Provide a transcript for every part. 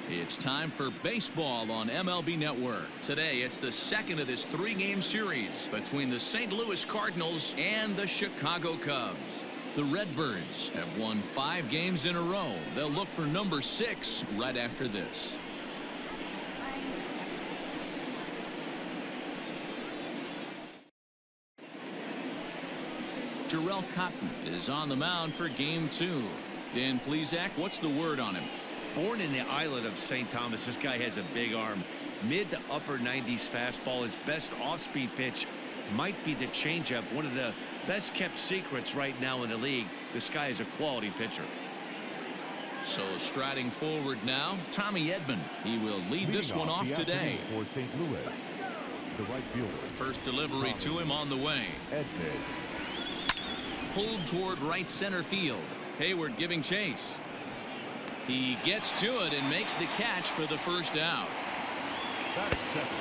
It's time for baseball on MLB Network. Today, it's the second of this three-game series between the St. Louis Cardinals and the Chicago Cubs. The Redbirds have won 5 games in a row. They'll look for number 6 right after this. Jarrell Cotton is on the mound for game 2. Dan Plesac, what's the word on him? Born in the island of St. Thomas, this guy has a big arm. Mid to upper 90s fastball. His best off-speed pitch might be the changeup. One of the best kept secrets right now in the league. This guy is a quality pitcher. So striding forward now, Tommy Edman. He will lead this one off today. For St. Louis, the right fielder. First delivery to him on the way. Pulled toward right center field. Hayward giving chase. He gets to it and makes the catch for the first out. That is second.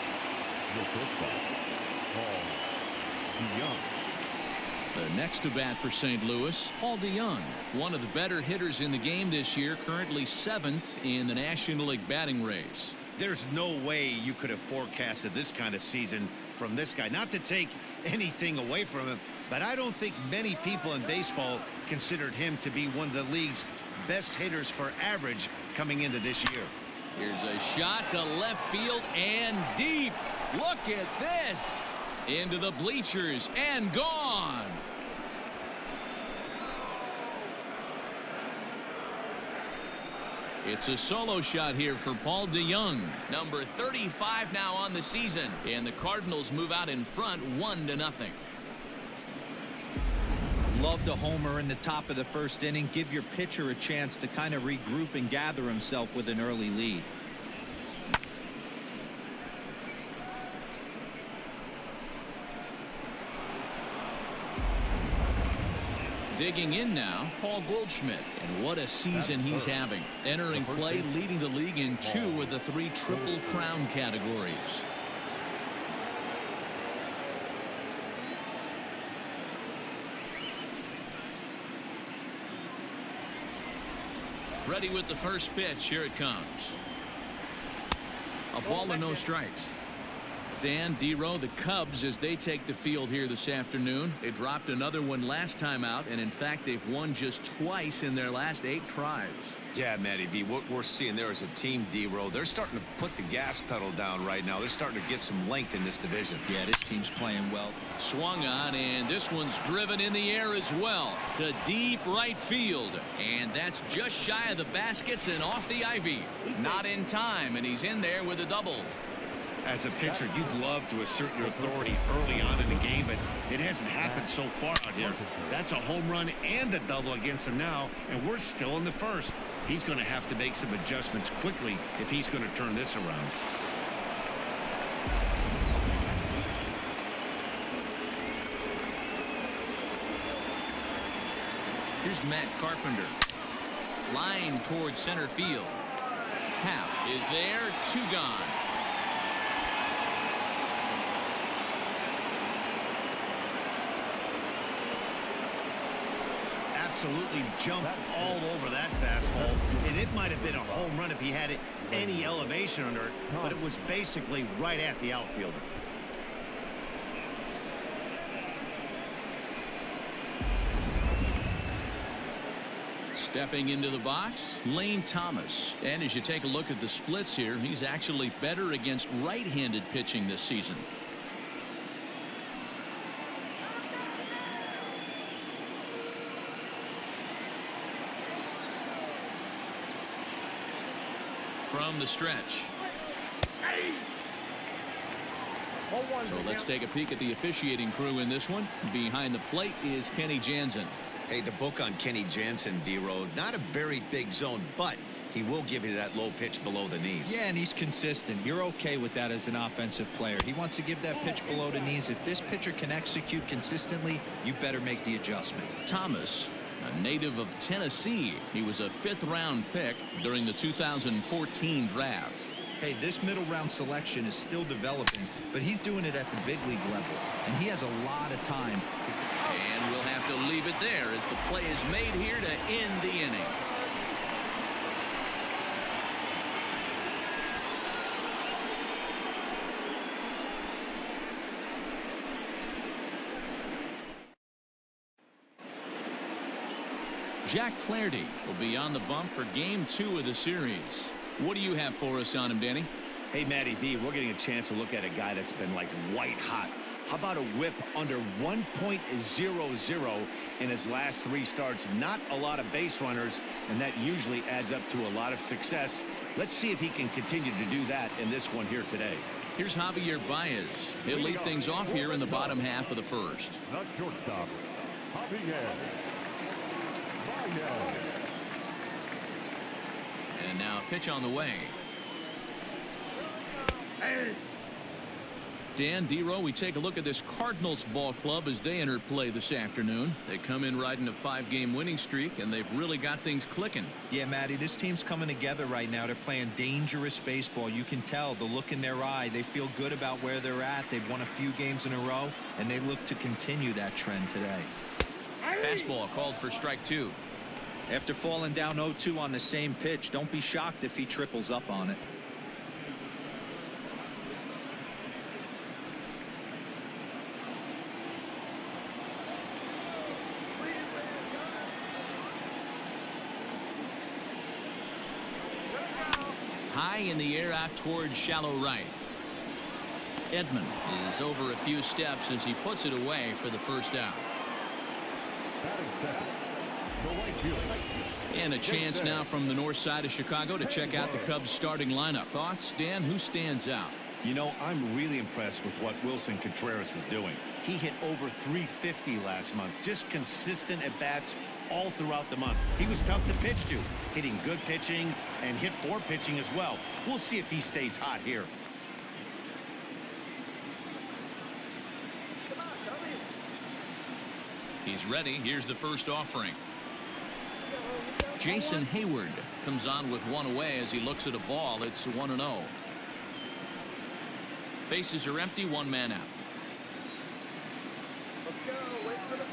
Your first ball, Paul DeYoung. The next to bat for St. Louis, Paul DeYoung, one of the better hitters in the game this year, currently 7th in the National League batting race. There's no way you could have forecasted this kind of season from this guy. Not to take anything away from him, but I don't think many people in baseball considered him to be one of the league's best hitters for average coming into this year. Here's a shot to left field and deep. Look at this. Into the bleachers and gone. It's a solo shot here for Paul DeYoung. Number 35 now on the season. And the Cardinals move out in front 1-0. Loved a homer in the top of the first inning. Give your pitcher a chance to kind of regroup and gather himself with an early lead. Digging in now, Paul Goldschmidt, and what a season he's having. Entering play, leading the league in 2 of the 3 Triple Crown categories. Ready with the first pitch. Here it comes. A ball and no strikes. Dan, D-Row, the Cubs, as they take the field here this afternoon. They dropped another one last time out, and in fact they've won just twice in their last 8 tries. Yeah, Matty V, what we're seeing there is a team, D-Row. They're starting to put the gas pedal down right now. They're starting to get some length in this division. Yeah, this team's playing well. Swung on, and this one's driven in the air as well to deep right field, and that's just shy of the baskets and off the ivy. Not in time, and he's in there with a double. As a pitcher, you'd love to assert your authority early on in the game, but it hasn't happened so far out here. That's a home run and a double against him now, and we're still in the first. He's going to have to make some adjustments quickly if he's going to turn this around. Here's Matt Carpenter. Line towards center field. Happ is there, 2 gone. Absolutely jumped all over that fastball, and it might have been a home run if he had it any elevation under it, but it was basically right at the outfielder. Stepping into the box, Lane Thomas. And as you take a look at the splits here, he's actually better against right-handed pitching this season. From the stretch. So let's take a peek at the officiating crew in this one. Behind the plate is Kenny Jansen. Hey, the book on Kenny Jansen, D-Road, not a very big zone, but he will give you that low pitch below the knees. Yeah, and he's consistent. You're okay with that as an offensive player. He wants to give that pitch below the knees. If this pitcher can execute consistently, you better make the adjustment. Thomas, a native of Tennessee. He was a 5th-round pick during the 2014 draft. Hey, this middle round selection is still developing, but he's doing it at the big league level, and he has a lot of time. And we'll have to leave it there as the play is made here to end the inning. Jack Flaherty will be on the bump for game 2 of the series. What do you have for us on him, Danny? Hey, Matty V, we're getting a chance to look at a guy that's been like white hot. How about a whip under 1.00 in his last 3 starts? Not a lot of base runners, and that usually adds up to a lot of success. Let's see if he can continue to do that in this one here today. Here's Javier Baez. He'll lead things off here in the bottom half of the first. The shortstop, Javier Baez. And now a pitch on the way. Dan, D-Row, we take a look at this Cardinals ball club as they enter play this afternoon. They come in riding a 5-game winning streak, and they've really got things clicking. Yeah, Matty, this team's coming together right now. They're playing dangerous baseball. You can tell the look in their eye. They feel good about where they're at. They've won a few games in a row, and they look to continue that trend today. Fastball called for strike 2. After falling down 0-2 on the same pitch, don't be shocked if he triples up on it. High in the air out towards shallow right. Edman is over a few steps as he puts it away for the first out. Batting second, the right fielder. And a chance now from the north side of Chicago to check out the Cubs starting lineup. Thoughts, Dan? Who stands out? You know, I'm really impressed with what Wilson Contreras is doing. He hit over 350 last month. Just consistent at bats all throughout the month. He was tough to pitch to, hitting good pitching and hit poor pitching as well. We'll see if he stays hot here. He's ready. Here's the first offering. Jason Hayward comes on with one away as he looks at a ball. It's 1-0. Bases are empty, 1 man out. Let's go. Wait for the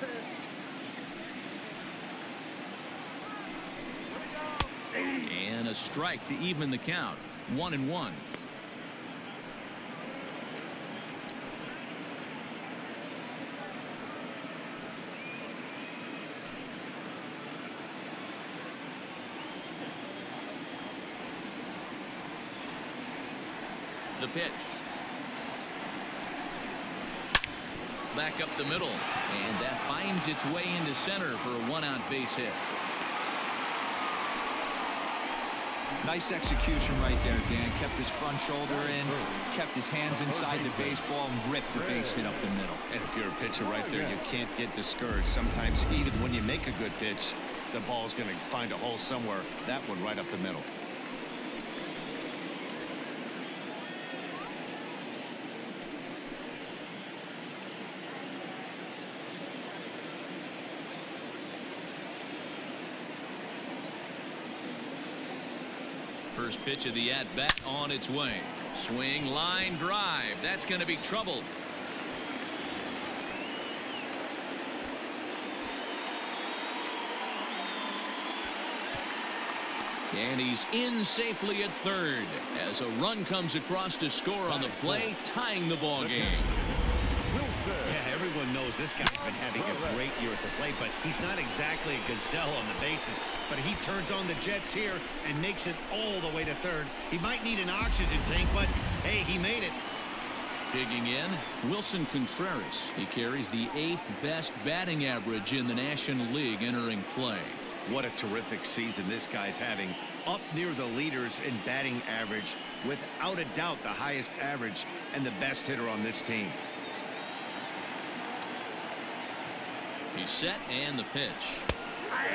pitch. And a strike to even the count. 1-1. The pitch. Back up the middle, and that finds its way into center for a 1-out base hit. Nice execution right there, Dan. Kept his front shoulder in, kept his hands inside the baseball, and ripped the base hit up the middle. And if you're a pitcher right there, you can't get discouraged. Sometimes even when you make a good pitch, the ball's going to find a hole somewhere. That one right up the middle. First pitch of the at-bat on its way. Swing, line drive. That's going to be trouble. And he's in safely at third as a run comes across to score on the play, tying the ball game. Yeah, everyone knows this guy's been having a great year at the plate, but he's not exactly a gazelle on the bases. But he turns on the Jets here and makes it all the way to third. He might need an oxygen tank, but hey, he made it. Digging in, Wilson Contreras. He carries the 8th best batting average in the National League entering play. What a terrific season this guy's having. Up near the leaders in batting average, without a doubt the highest average and the best hitter on this team. He's set, and the pitch.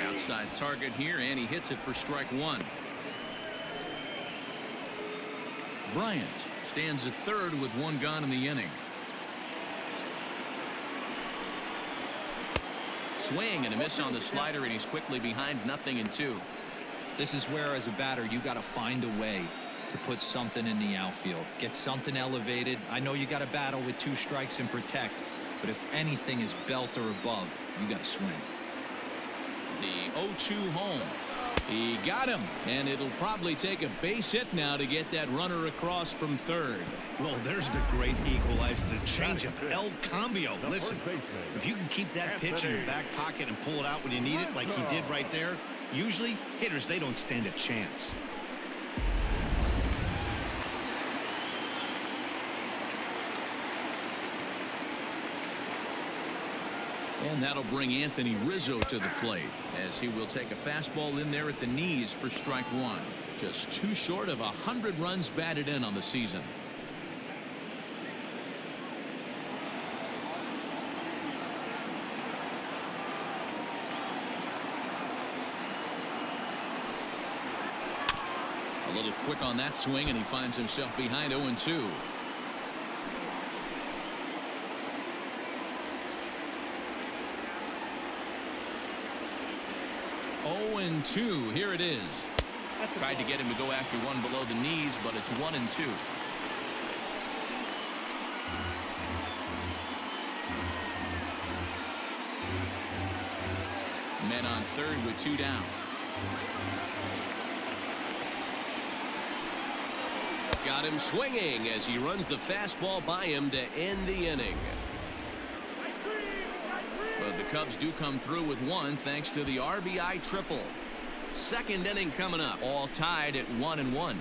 Outside target here, and he hits it for strike 1. Bryant stands at third with 1 gone in the inning. Swing and a miss on the slider, and he's quickly behind 0-2. This is where, as a batter, you got to find a way to put something in the outfield. Get something elevated. I know you got to battle with 2 strikes and protect, but if anything is belt or above, you got to swing. The 0-2 home. He got him, and it'll probably take a base hit now to get that runner across from third. Well, there's the great equalizer, the changeup, El Cambio. Listen, if you can keep that pitch in your back pocket and pull it out when you need it, like he did right there, usually hitters, they don't stand a chance. And that'll bring Anthony Rizzo to the plate as he will take a fastball in there at the knees for strike one. Just too short of 100 runs batted in on the season. A little quick on that swing, and he finds himself behind 0-2. And 2. Here it is. Tried to get him to go after one below the knees, but it's 1-2. Men on third with 2 down. Got him swinging as he runs the fastball by him to end the inning. But the Cubs do come through with one thanks to the RBI triple. Second inning coming up, all tied at 1-1.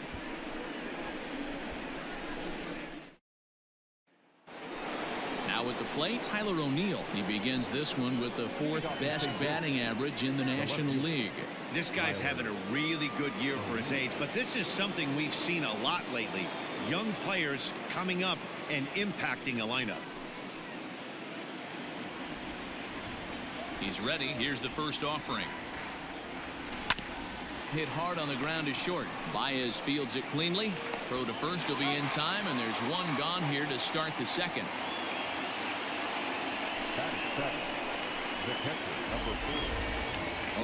Now at the plate, Tyler O'Neill. He begins this one with the 4th best batting average in the National League. This guy's having a really good year for his age, but this is something we've seen a lot lately. Young players coming up and impacting a lineup. He's ready. Here's the first offering. Hit hard on the ground to short. Baez fields it cleanly. Throw to first will be in time, and there's one gone here to start the second.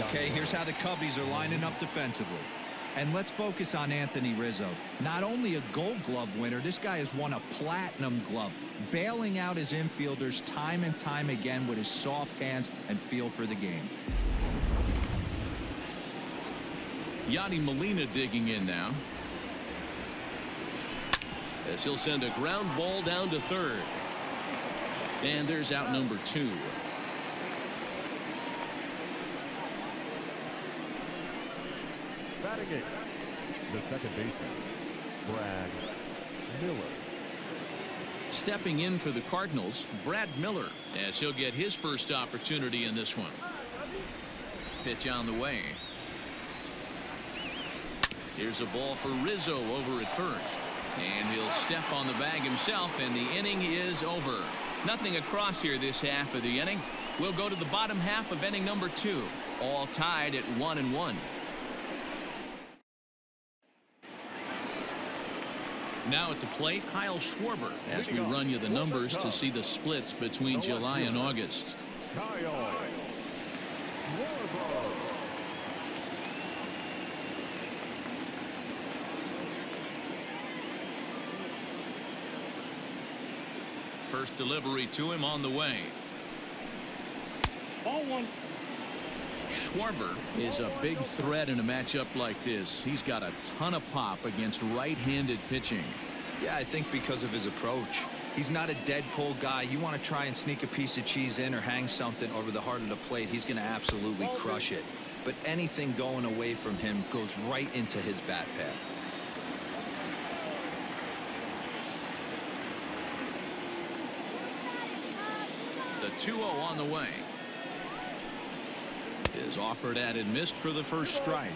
Okay, here's how the Cubbies are lining up defensively. And let's focus on Anthony Rizzo. Not only a Gold Glove winner, this guy has won a Platinum Glove, bailing out his infielders time and time again with his soft hands and feel for the game. Yadi Molina digging in now, as he'll send a ground ball down to third. And there's out number 2. Batting it, the second baseman, Brad Miller. Stepping in for the Cardinals, Brad Miller, as he'll get his first opportunity in this one. Pitch on the way. Here's a ball for Rizzo over at first. And he'll step on the bag himself, and the inning is over. Nothing across here this half of the inning. We'll go to the bottom half of inning number 2. All tied at 1-1. Now at the plate, Kyle Schwarber, as we run you the numbers to see the splits between July and August. Kyle Schwarber. First delivery to him on the way. Ball 1. Schwarber is a big threat in a matchup like this. He's got a ton of pop against right-handed pitching. Yeah, I think because of his approach. He's not a dead pull guy. You want to try and sneak a piece of cheese in or hang something over the heart of the plate, he's going to absolutely crush it. But anything going away from him goes right into his bat path. The 2-0 on the way. Is offered at and missed for the first strike.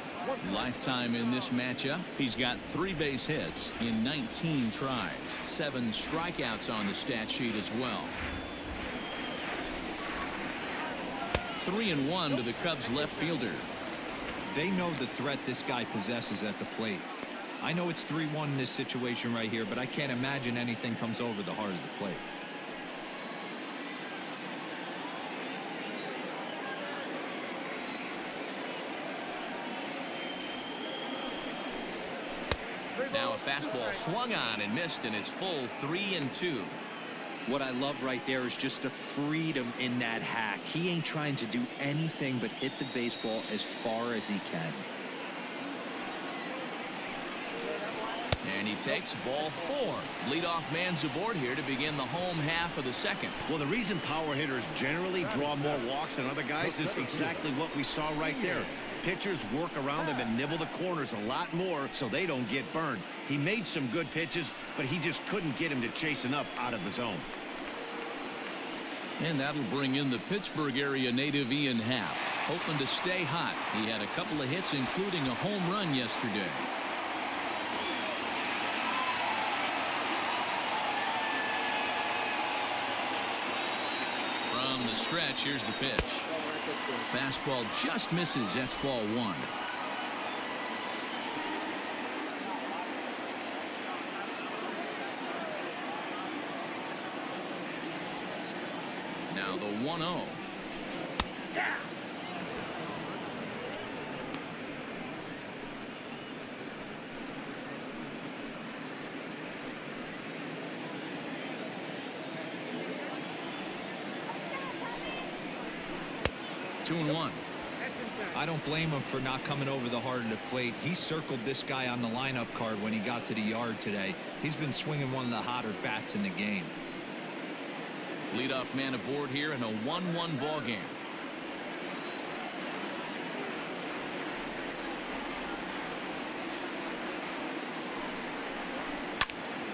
Lifetime in this matchup. He's got 3 base hits in 19 tries. 7 strikeouts on the stat sheet as well. 3-1 to the Cubs left fielder. They know the threat this guy possesses at the plate. I know it's 3-1 in this situation right here, but I can't imagine anything comes over the heart of the plate. Now a fastball swung on and missed, and it's full 3-2. What I love right there is just the freedom in that hack. He ain't trying to do anything but hit the baseball as far as he can. takes ball 4. Leadoff man's aboard here to begin the home half of the second. Well, the reason power hitters generally draw more walks than other guys is exactly what we saw right there. Pitchers work around them and nibble the corners a lot more so they don't get burned. He made some good pitches, but he just couldn't get him to chase enough out of the zone. And that'll bring in the Pittsburgh area native Ian Happ, hoping to stay hot. He had a couple of hits, including a home run yesterday. From the stretch, here's the pitch. Fastball just misses. That's ball 1. Now the 1-0. Two and 1. I don't blame him for not coming over the heart of the plate. He circled this guy on the lineup card when he got to the yard today. He's been swinging one of the hotter bats in the game. Leadoff man aboard here in a 1-1 ball game.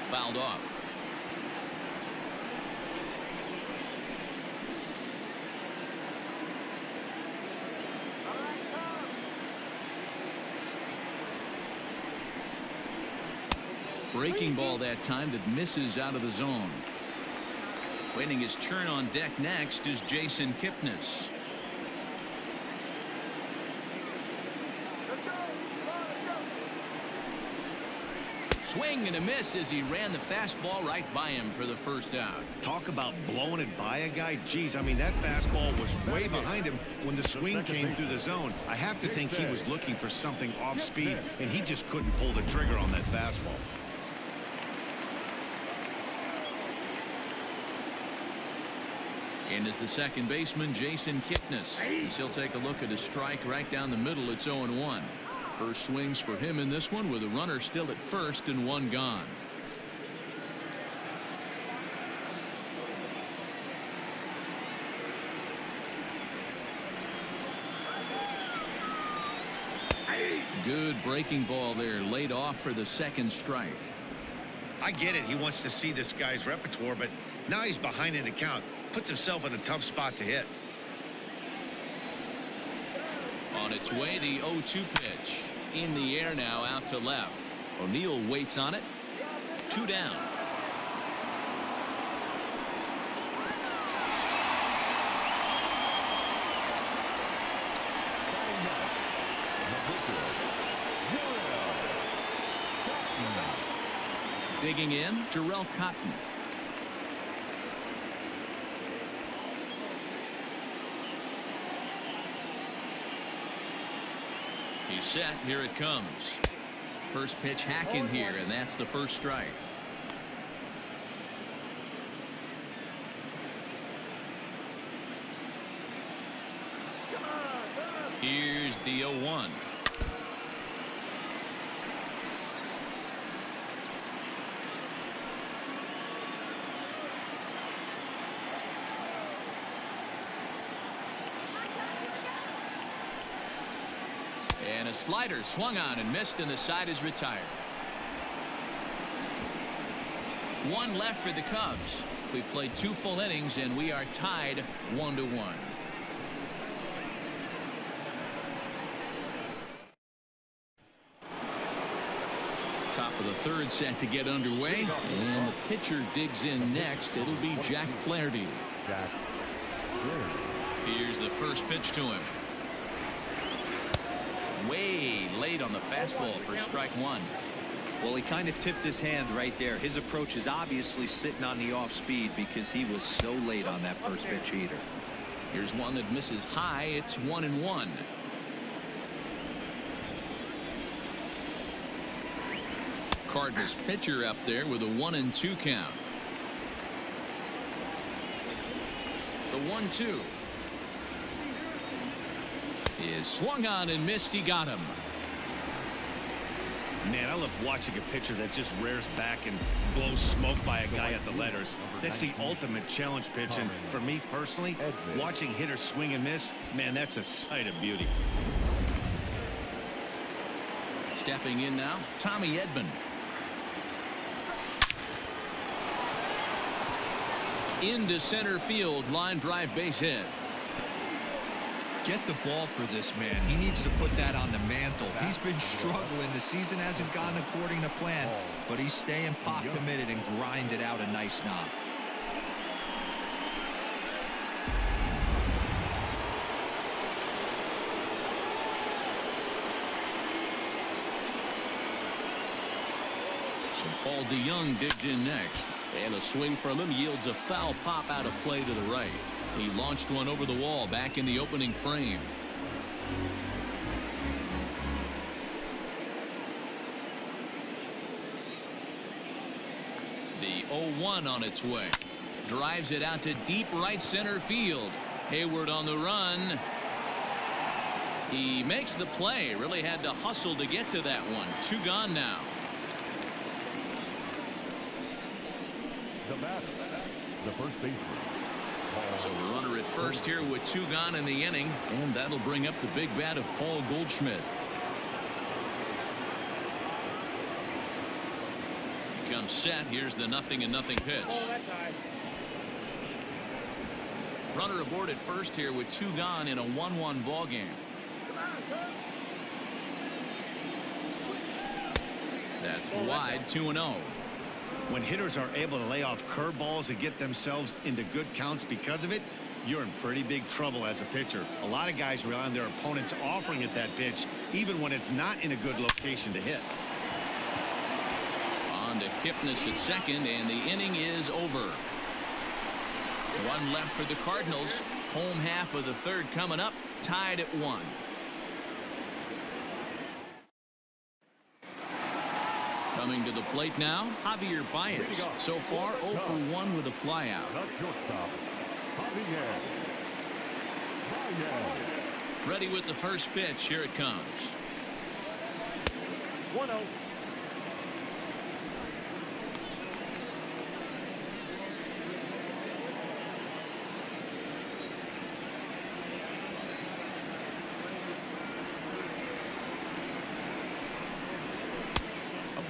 Fouled off. Breaking ball that time that misses out of the zone. Waiting his turn on deck next is Jason Kipnis. Swing and a miss as he ran the fastball right by him for the first out. Talk about blowing it by a guy. Geez, I mean, that fastball was way behind him when the swing came through the zone. I have to think he was looking for something off speed, and he just couldn't pull the trigger on that fastball. In is the second baseman, Jason Kipnis. As he'll take a look at a strike right down the middle. It's 0-1. First swings for him in this one with a runner still at first and 1 gone. Good breaking ball there, laid off for the second strike. I get it. He wants to see this guy's repertoire, but now he's behind in the count. Puts himself in a tough spot to hit. On its way, the 0-2 pitch. In the air now, out to left. O'Neill waits on it. 2 down. Digging in, Jarrell Cotton. He's set. Here it comes. First pitch hack in here, and that's the first strike. Here's the 0-1. And a slider swung on and missed, and the side is retired. 1 left for the Cubs. We've played 2 full innings, and we are tied 1-1. Top of the third set to get underway, and the pitcher digs in next. It'll be Jack Flaherty. Here's the first pitch to him. Way late on the fastball for strike 1. Well, he kind of tipped his hand right there. His approach is obviously sitting on the off speed because he was so late on that first pitch either. Here's one that misses high. It's 1-1. Cardinals pitcher up there with a 1-2 count. The 1-2 is swung on and missed. He got him. Man, I love watching a pitcher that just rears back and blows smoke by a guy at the letters. That's the ultimate challenge pitch, and for me personally, watching hitters swing and miss, man, that's a sight of beauty. Stepping in now, Tommy Edman. Into center field, line drive, base hit. Get the ball for this man. He needs to put that on the mantle. He's been struggling. The season hasn't gone according to plan, but he's staying pot committed and grinded out a nice knock. So Paul DeYoung digs in next. And a swing from him yields a foul pop out of play to the right. He launched one over the wall back in the opening frame. The 0-1 on its way. Drives it out to deep right center field. Hayward on the run. He makes the play. Really had to hustle to get to that one. 2 gone now. The batter, the first baseman. So the runner at first here with 2 gone in the inning, and that'll bring up the big bat of Paul Goldschmidt. He comes set. Here's the 0-0 pitch. Runner aboard at first here with 2 gone in a 1-1 ball game. That's wide. 2-0. When hitters are able to lay off curveballs and get themselves into good counts because of it, you're in pretty big trouble as a pitcher. A lot of guys rely on their opponents offering at that pitch, even when it's not in a good location to hit. On to Kipnis at second, and the inning is over. 1 left for the Cardinals. Home half of the third coming up, tied at 1. Coming to the plate now, Javier Baez. So far 0 for 1 with a flyout. Ready with the first pitch. Here it comes. 1-0.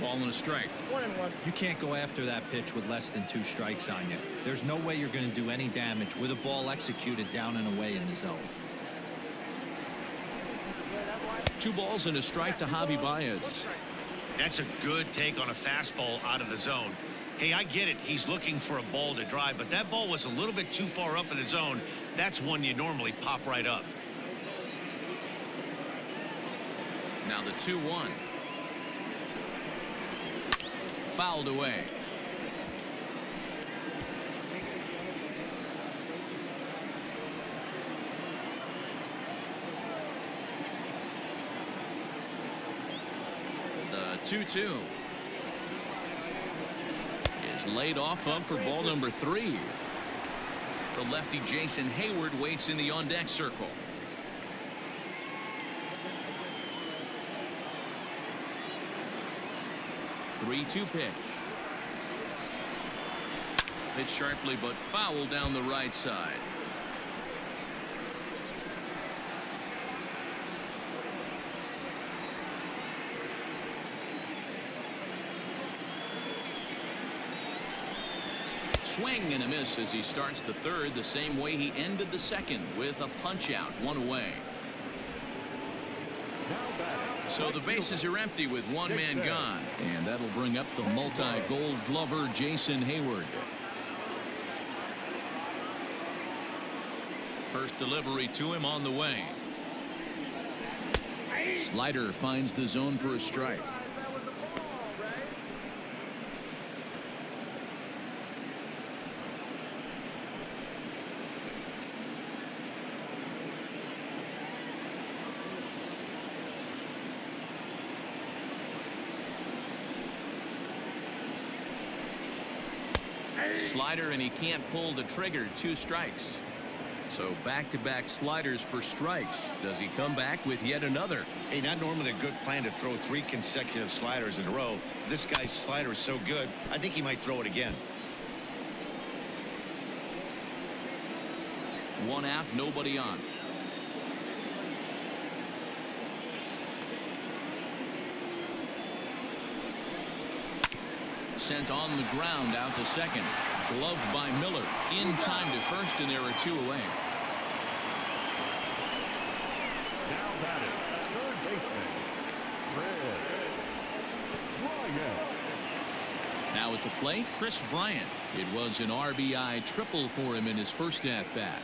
Ball and a strike. 1-1. You can't go after that pitch with less than 2 strikes on you. There's no way you're going to do any damage with a ball executed down and away in the zone. 2 balls and a strike to Javi Baez. That's a good take on a fastball out of the zone. Hey, I get it. He's looking for a ball to drive, but that ball was a little bit too far up in the zone. That's one you normally pop right up. Now the 2-1. Fouled away. The 2-2 is laid off of for ball number 3. The lefty Jason Hayward waits in the on-deck circle. 3-2 pitch. Hit sharply but foul down the right side. Swing and a miss as he starts the third the same way he ended the second with a punch out, 1 away. So the bases are empty with 1 man gone, and that'll bring up the multi-gold glover Jason Hayward. First delivery to him on the way. Slider finds the zone for a strike. Slider, and he can't pull the trigger. 2 strikes. So back-to-back sliders for strikes. Does he come back with yet another? Hey, not normally a good plan to throw 3 consecutive sliders in a row. This guy's slider is so good, I think he might throw it again. 1 out, nobody on. Sent on the ground out to second. Gloved by Miller. In time to first, and there are 2 away. Now batting, third baseman, Bryant. Now at the plate, Chris Bryant. It was an RBI triple for him in his first at-bat.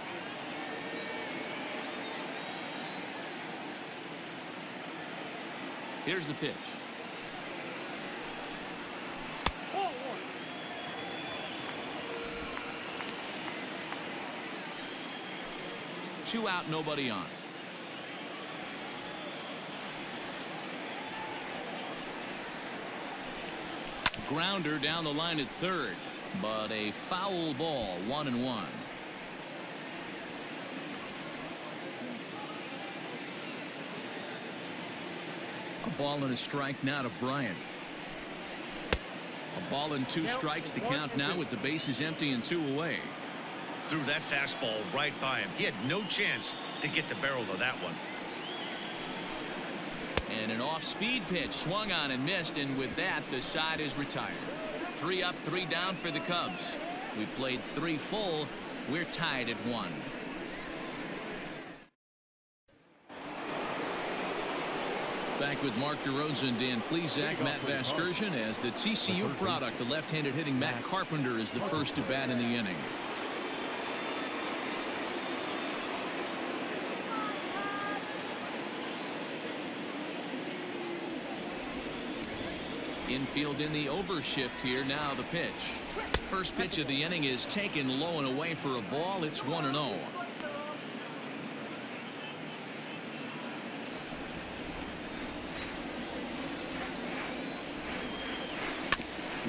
Here's the pitch. Two out, nobody on. Grounder down the line at third, but a foul ball, 1-1. A ball and a strike now to Bryant. A ball and 2 strikes, the count now with the bases empty and 2 away. Threw that fastball right by him. He had no chance to get the barrel of that one. And an off-speed pitch swung on and missed, and with that the side is retired. 3 up, 3 down for the Cubs. We played 3 full. We're tied at 1. Back with Mark DeRosa, Dan Plesac, Matt Vasgersian as the TCU product. The left-handed hitting Matt Carpenter is the first to bat in the inning. Infield in the overshift here. Now the pitch. First pitch of the inning is taken low and away for a ball. It's 1-0.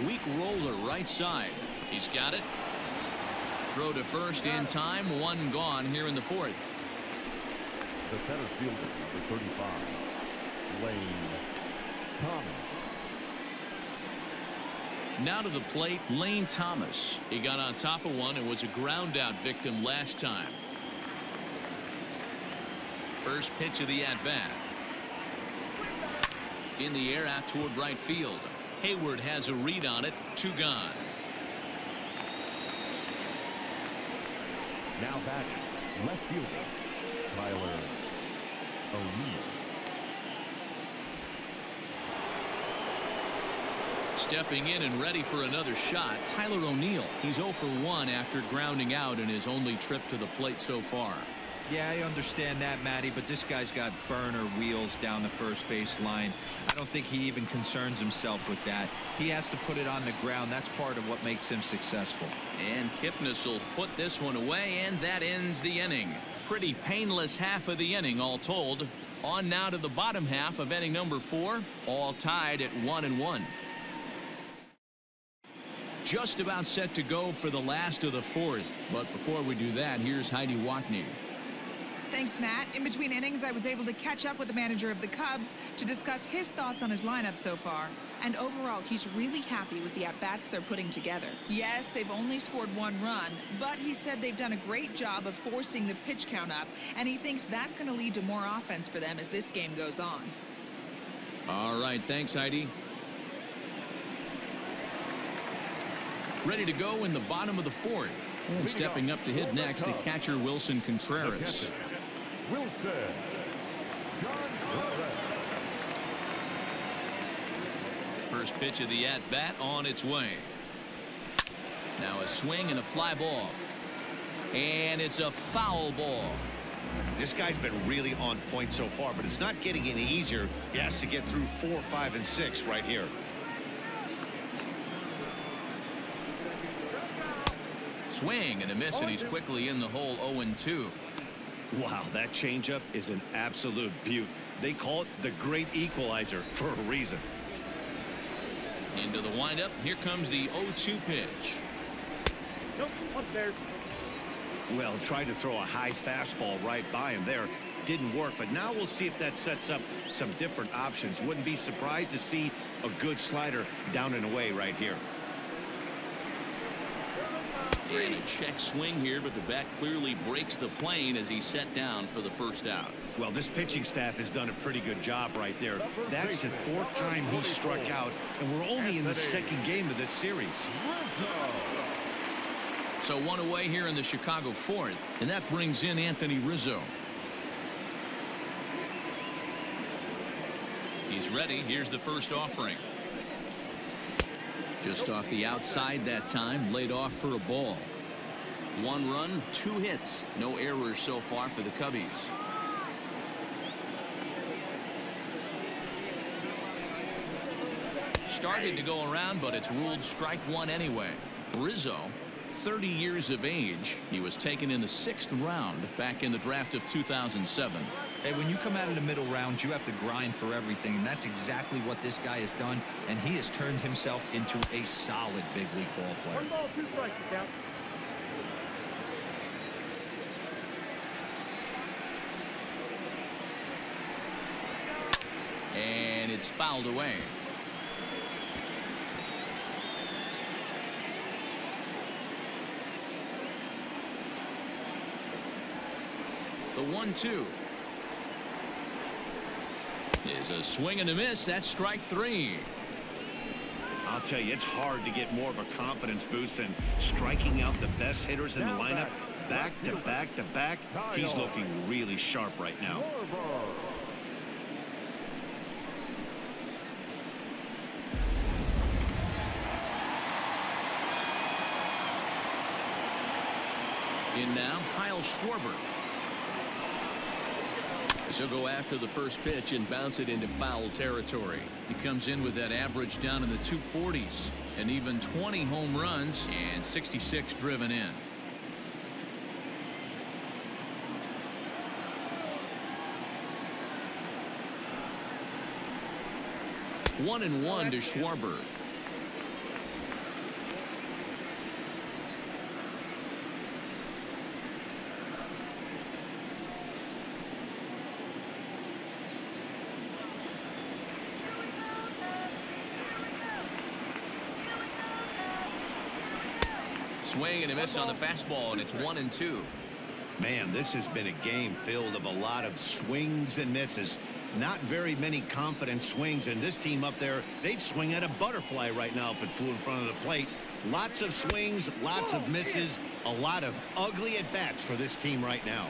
Weak roller right side. He's got it. Throw to first in time. 1 gone here in the 4th. The center fielder, number 35, Lane Thomas. Now to the plate, Lane Thomas. He got on top of one and was a ground out victim last time. First pitch of the at-bat. In the air out toward right field. Hayward has a read on it. 2 gone. Now batting, left fielder, Tyler O'Neill. Stepping in and ready for another shot, Tyler O'Neill. He's 0 for 1 after grounding out in his only trip to the plate so far. Yeah, I understand that, Matty, but this guy's got burner wheels down the first base line. I don't think he even concerns himself with that. He has to put it on the ground. That's part of what makes him successful. And Kipnis will put this one away, and that ends the inning. Pretty painless half of the inning, all told. On now to the bottom half of inning number 4, all tied at 1-1. Just about set to go for the last of the 4th. But before we do that, here's Heidi Watney. Thanks, Matt. In between innings, I was able to catch up with the manager of the Cubs to discuss his thoughts on his lineup so far. And overall, he's really happy with the at-bats they're putting together. Yes, they've only scored 1 run, but he said they've done a great job of forcing the pitch count up, and he thinks that's going to lead to more offense for them as this game goes on. All right, thanks, Heidi. Ready to go in the bottom of the 4th. And stepping up to hit next, the catcher Wilson Contreras. Wilson Contreras. First pitch of the at-bat on its way. Now a swing and a fly ball. And it's a foul ball. This guy's been really on point so far, but it's not getting any easier. He has to get through 4, 5, and 6 right here. Swing and a miss, and he's quickly in the hole. 0-2. Wow, that changeup is an absolute beaut. They call it the great equalizer for a reason. Into the windup. Here comes the 0-2 pitch. Nope, up there. Well, tried to throw a high fastball right by him there. Didn't work, but now we'll see if that sets up some different options. Wouldn't be surprised to see a good slider down and away right here. And a check swing here, but the bat clearly breaks the plane as he's set down for the first out. Well, this pitching staff has done a pretty good job right there. That's the 4th time he struck out, and we're only in the 2nd game of this series. So 1 away here in the Chicago 4th, and that brings in Anthony Rizzo. He's ready. Here's the first offering. Just off the outside that time, laid off for a ball. 1 run, 2 hits. No errors so far for the Cubbies. Started to go around, but it's ruled strike 1 anyway. Rizzo, 30 years of age. He was taken in the 6th round back in the draft of 2007. Hey, when you come out of the middle rounds, you have to grind for everything, and that's exactly what this guy has done, and he has turned himself into a solid big league ball player. 1 ball, 2 strikes, you count. And it's fouled away. The 1-2 is a swing and a miss. That's strike 3. I'll tell you, it's hard to get more of a confidence boost than striking out the best hitters in the lineup back to back to back. He's looking really sharp right now. In now, Kyle Schwarber. He'll go after the first pitch and bounce it into foul territory. He comes in with that average down in the 240s, and even 20 home runs and 66 driven in. One and one to Schwarber. Swing and a miss on the fastball, and it's 1-2. Man, this has been a game filled of a lot of swings and misses. Not very many confident swings, and this team up there, they'd swing at a butterfly right now if it flew in front of the plate. Lots of swings, lots of misses, a lot of ugly at-bats for this team right now.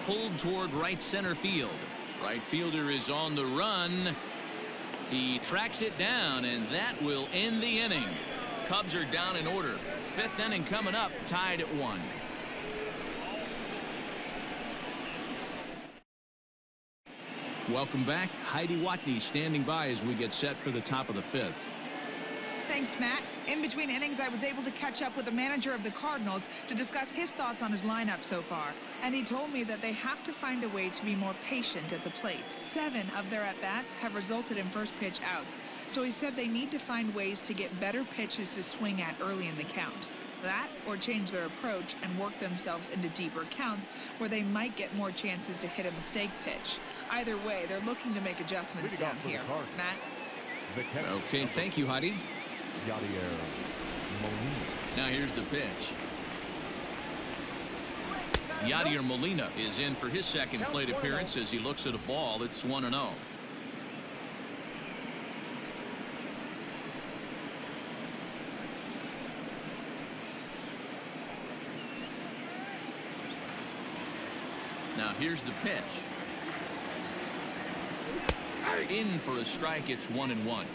Pulled toward right center field. Right fielder is on the run. He tracks it down, and that will end the inning. Cubs are down in order. 5th inning coming up, tied at 1. Welcome back. Heidi Watney standing by as we get set for the top of the 5th. Thanks, Matt. In between innings, I was able to catch up with the manager of the Cardinals to discuss his thoughts on his lineup so far. And he told me that they have to find a way to be more patient at the plate. 7 of their at-bats have resulted in first pitch outs. So he said they need to find ways to get better pitches to swing at early in the count. That or change their approach and work themselves into deeper counts where they might get more chances to hit a mistake pitch. Either way, they're looking to make adjustments down here. Matt? Okay, thank you, Heidi. Now here's the pitch. Yadier Molina is in for his second plate appearance as he looks at a ball that's 1-0. Now here's the pitch. In for a strike. It's 1-1.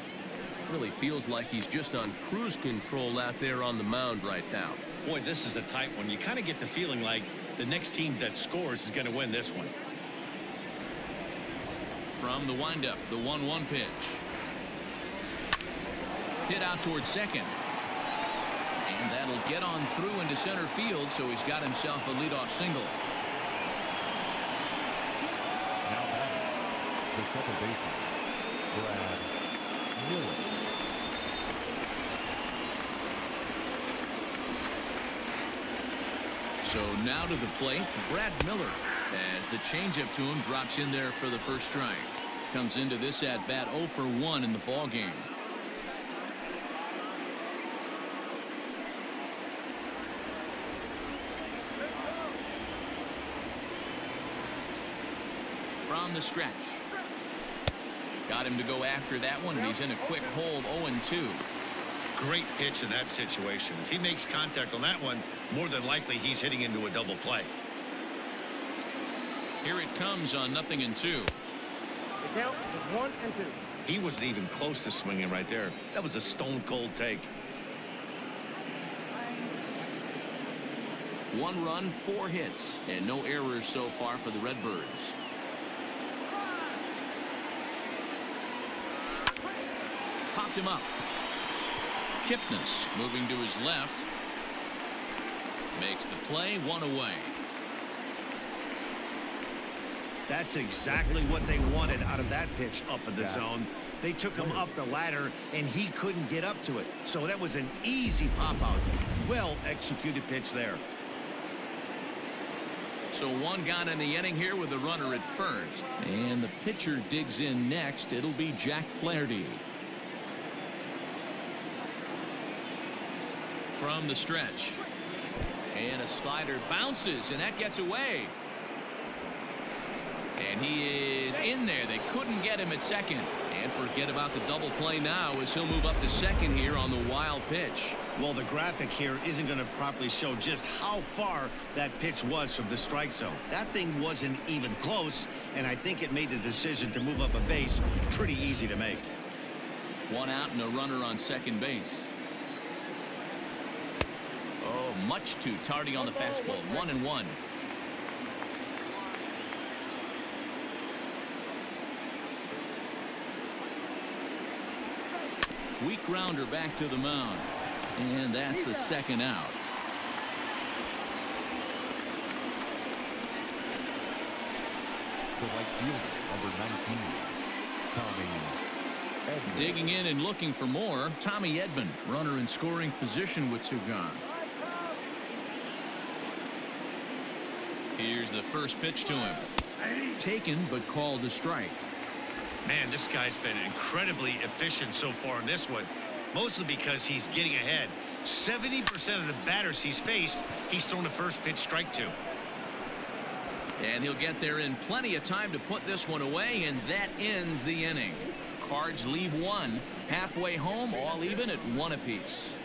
Really feels like he's just on cruise control out there on the mound right now. Boy, this is a tight one. You kind of get the feeling like the next team that scores is going to win this one. From the windup, the 1-1 pitch. Hit out towards second. And that'll get on through into center field, so he's got himself a leadoff single. Now batting, the second baseman, Brad Miller. So now to the plate, Brad Miller, as the changeup to him drops in there for the first strike. Comes into this at bat 0 for 1 in the ball game. From the stretch. Got him to go after that one, and he's in a quick hold 0-2. Great pitch in that situation. If he makes contact on that one, more than likely he's hitting into a double play. Here it comes on 0-2. The count is 1-2. He wasn't even close to swinging right there. That was a stone cold take. 1 run, 4 hits, and no errors so far for the Redbirds. Popped him up. Kipnis moving to his left. Makes the play, 1 away. That's exactly what they wanted out of that pitch up in the zone. They took him up the ladder, and he couldn't get up to it. So that was an easy pop-out. Well-executed pitch there. So 1 gone in the inning here with a runner at first. And the pitcher digs in next. It'll be Jack Flaherty. From the stretch. And a slider bounces, and that gets away. And he is in there. They couldn't get him at second. And forget about the double play now as he'll move up to second here on the wild pitch. Well, the graphic here isn't going to properly show just how far that pitch was from the strike zone. That thing wasn't even close, and I think it made the decision to move up a base pretty easy to make. 1 out and a runner on second base. Oh, much too tardy on the fastball. 1-1. Weak grounder back to the mound. And that's the second out. The right fielder, number 19, Tommy Edman. Digging in and looking for more, Tommy Edman, runner in scoring position with 2 gone. Here's the first pitch to him. Taken, but called a strike. Man, this guy's been incredibly efficient so far in this one, mostly because he's getting ahead. 70% of the batters he's faced, he's thrown the first pitch strike to. And he'll get there in plenty of time to put this one away, and that ends the inning. Cards leave 1. Halfway home, all even at 1 apiece.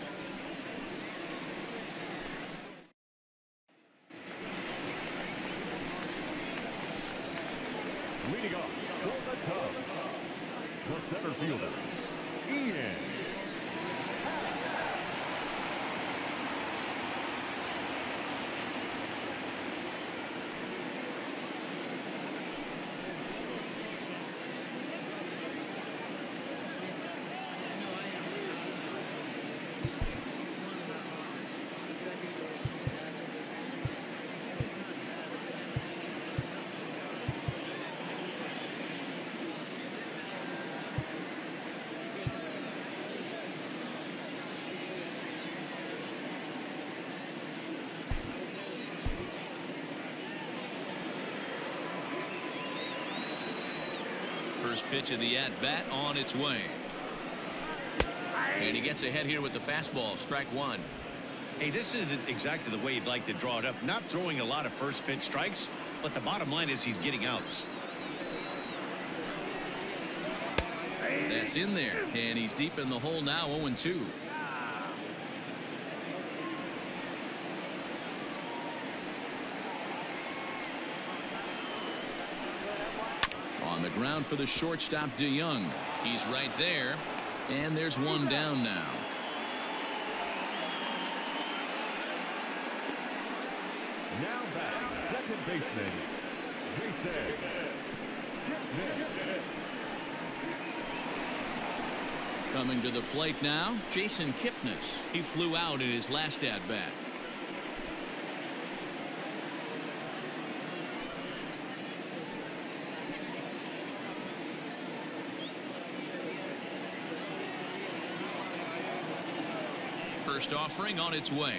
Leading off for the Cubs, the center fielder, Ian. First pitch of the at-bat on its way. And he gets ahead here with the fastball. Strike 1. Hey, this isn't exactly the way you'd like to draw it up. Not throwing a lot of first pitch strikes, but the bottom line is he's getting outs. That's in there. And he's deep in the hole now, 0-2. On the ground for the shortstop, DeYoung. He's right there. And there's 1 down now. Now back, second baseman, Jason. Coming to the plate now, Jason Kipnis. He flew out in his last at-bat. First offering on its way.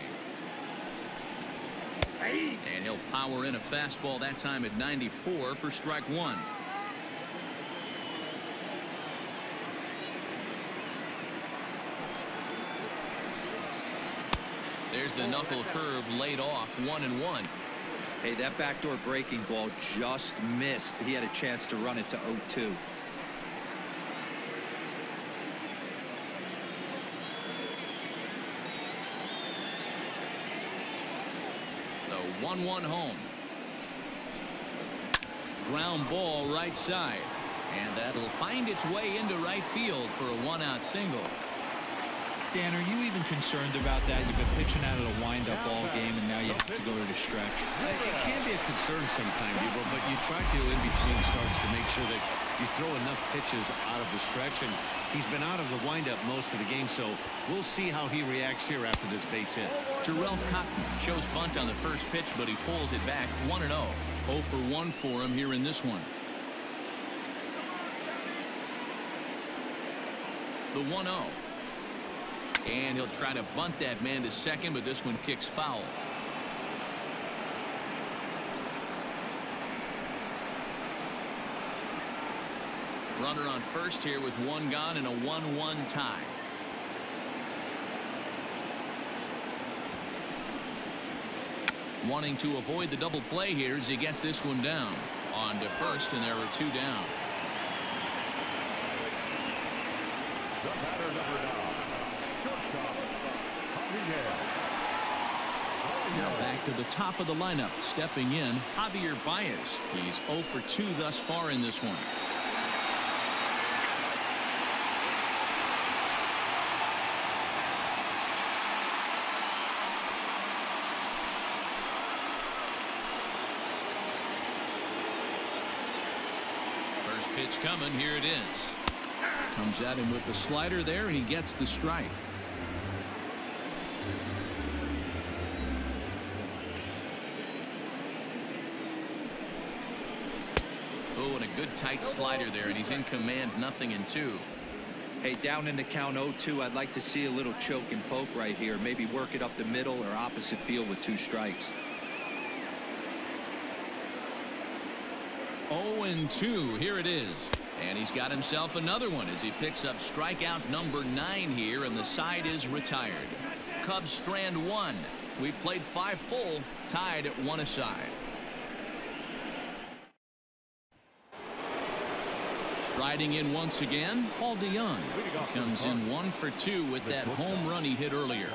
And he'll power in a fastball that time at 94 for strike one. There's the knuckle curve laid off, 1-1. Hey, that backdoor breaking ball just missed. He had a chance to run it to 0-2. The 1-1 home. Ground ball right side. And that'll find its way into right field for a one-out single. Dan, are you even concerned about that? You've been pitching out of the wind-up all game, and now you have to go to the stretch. It can be a concern sometimes, but you try to in between starts to make sure that you throw enough pitches out of the stretch, and he's been out of the windup most of the game, so we'll see how he reacts here after this base hit. Jarrell Cotton shows bunt on the first pitch, but he pulls it back 1-0. 0 for 1 for him here in this one. The 1-0. And he'll try to bunt that man to second, but this one kicks foul. Runner on first here with one gone and a 1-1 tie. Wanting to avoid the double play here as he gets this one down. On to first, and there are 2 down. The batter number 9. Now back to the top of the lineup, stepping in, Javier Baez. He's 0 for 2 thus far in this one. First pitch coming, here it is. Comes at him with the slider there, and he gets the strike. Oh, and a good tight slider there, and he's in command, 0-2. Hey, down in the count 0-2, I'd like to see a little choke and poke right here. Maybe work it up the middle or opposite field with 2 strikes. 0-2, here it is. And he's got himself another one as he picks up strikeout number 9 here, and the side is retired. Cubs strand 1. We've played 5 full, tied at 1 aside. Striding in once again, Paul DeYoung. He comes in 1 for 2 with that home run he hit earlier.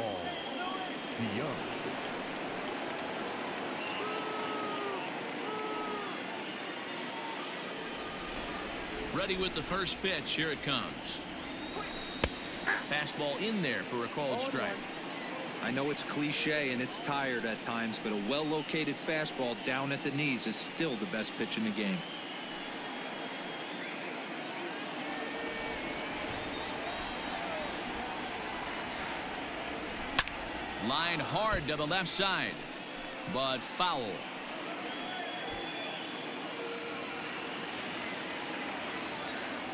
Ready with the first pitch. Here it comes. Fastball in there for a called strike. I know it's cliche and it's tired at times, but a well-located fastball down at the knees is still the best pitch in the game. Line hard to the left side, but foul.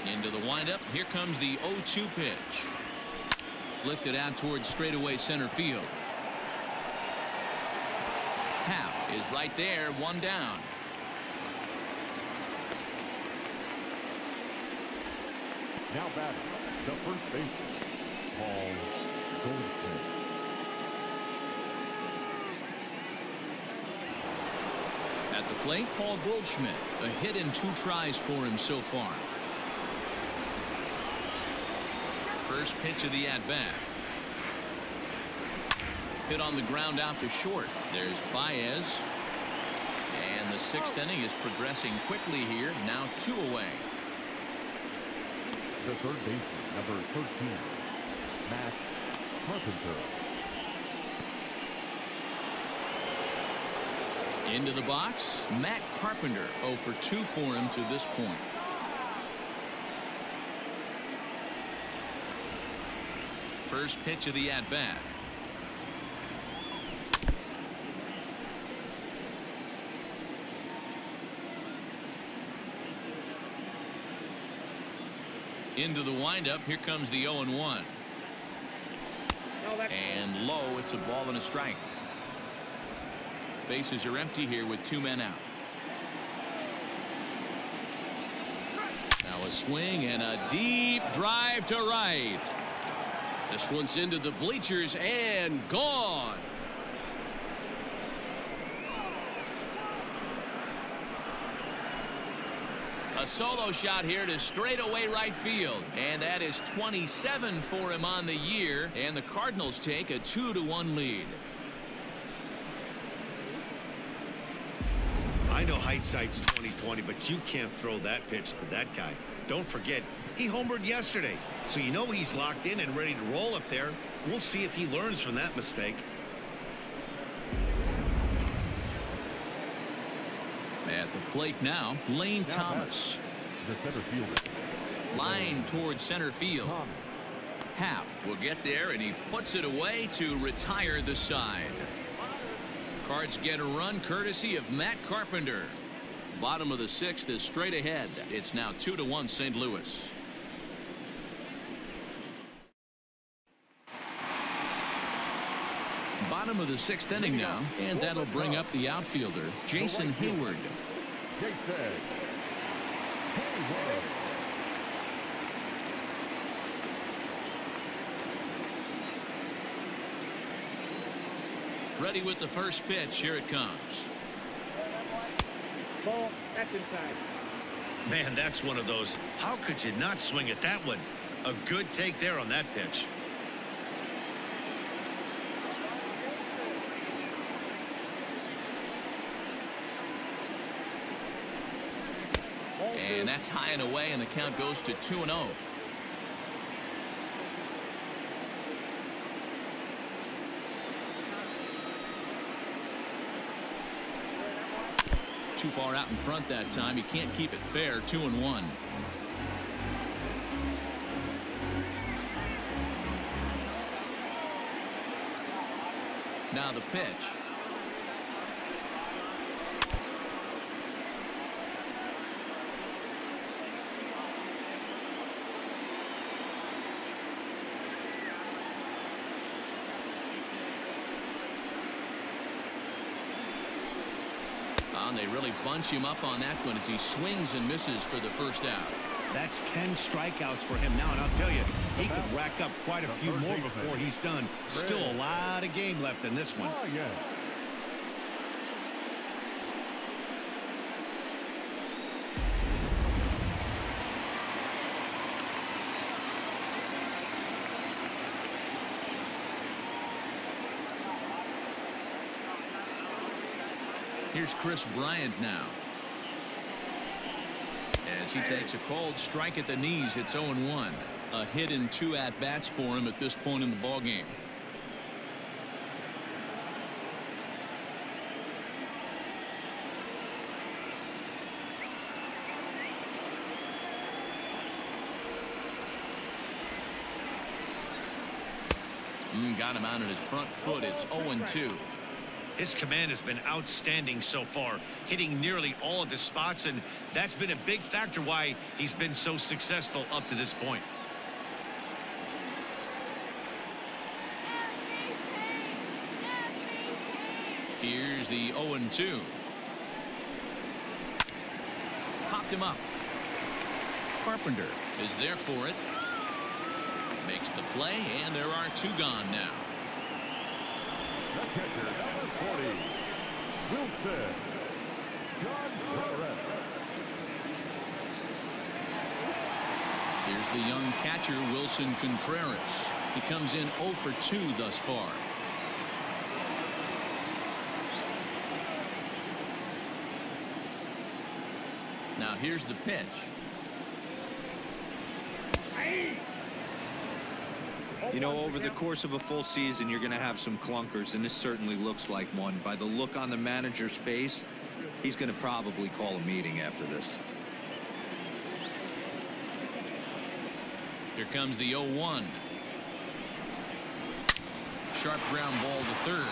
Into the windup. Here comes the 0-2 pitch. Lifted out towards straightaway center field. Hap is right there, 1 down. Now batting, the first baseman, Paul Goldschmidt. At the plate, Paul Goldschmidt. A hit in 2 tries for him so far. First pitch of the at-bat. Hit on the ground out to short. There's Baez. And the 6th inning is progressing quickly here. Now 2 away. The third baseman, number 13, Matt Carpenter. Into the box, Matt Carpenter. 0 for 2 for him to this point. First pitch of the at-bat. Into the windup. Here comes the 0-1. And low. It's a ball and a strike. Bases are empty here with 2 men out. Now a swing and a deep drive to right. This one's into the bleachers and gone. A solo shot here to straightaway right field. And that is 27 for him on the year. And the Cardinals take a 2-1 lead. I know hindsight's 20/20, but you can't throw that pitch to that guy. Don't forget, he homered yesterday. So you know he's locked in and ready to roll up there. We'll see if he learns from that mistake. At the plate now, Lane Thomas. The center fielder. Line towards center field. Happ will get there, and he puts it away to retire the side. Cards get a run courtesy of Matt Carpenter. Bottom of the 6th is straight ahead. It's now 2-1 St. Louis. Bottom of the 6th inning now, and that'll bring up the outfielder, Jason Hayward. Ready with the first pitch. Here it comes. Ball, that's inside. Man, that's one of those. How could you not swing at that one? A good take there on that pitch. And that's high and away, and the count goes to 2-0. Too far out in front that time. He can't keep it fair. 2-1. Now the pitch. And they really bunch him up on that one as he swings and misses for the first out. That's 10 strikeouts for him now, and I'll tell you, he could rack up quite a few more before he's done. Still a lot of game left in this one. Here's Chris Bryant now. As he takes a cold strike at the knees, it's 0-1. A hit in 2 at-bats for him at this point in the ballgame. Got him out at his front foot. It's 0-2. His command has been outstanding so far, hitting nearly all of his spots, and that's been a big factor why he's been so successful up to this point. Here's the 0-2. Popped him up. Carpenter is there for it. Makes the play, and there are 2 gone now. The catcher, number 40, Wilson. Here's the young catcher, Wilson Contreras. He comes in 0 for 2 thus far. Now here's the pitch. You know, over the course of a full season, you're going to have some clunkers, and this certainly looks like one. By the look on the manager's face, he's going to probably call a meeting after this. Here comes the 0-1. sharp ground ball to third.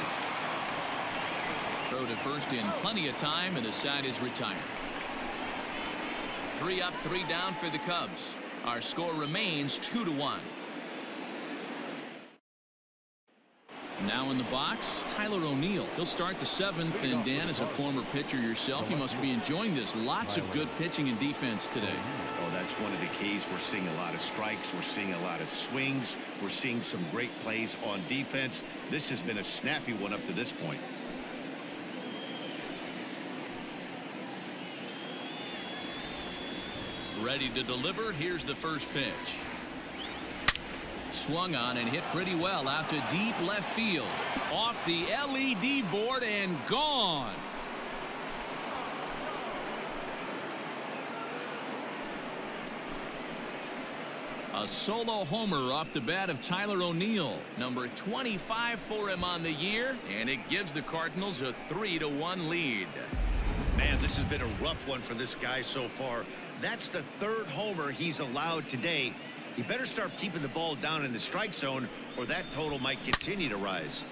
Throw to first in plenty of time, and the side is retired. 3 up, 3 down for the Cubs. Our score remains 2-1. Now in the box, Tyler O'Neill. He'll start the 7th, and Dan, as a former pitcher yourself, you must be enjoying this. Lots of good pitching and defense today. Oh, that's one of the keys. We're seeing a lot of strikes. We're seeing a lot of swings. We're seeing some great plays on defense. This has been a snappy one up to this point. Ready to deliver. Here's the first pitch. Swung on and hit pretty well out to deep left field. Off the LED board and gone. A solo homer off the bat of Tyler O'Neill. Number 25 for him on the year, and it gives the Cardinals a 3-1 lead. Man, this has been a rough one for this guy so far. That's the 3rd homer he's allowed today. He better start keeping the ball down in the strike zone, or that total might continue to rise.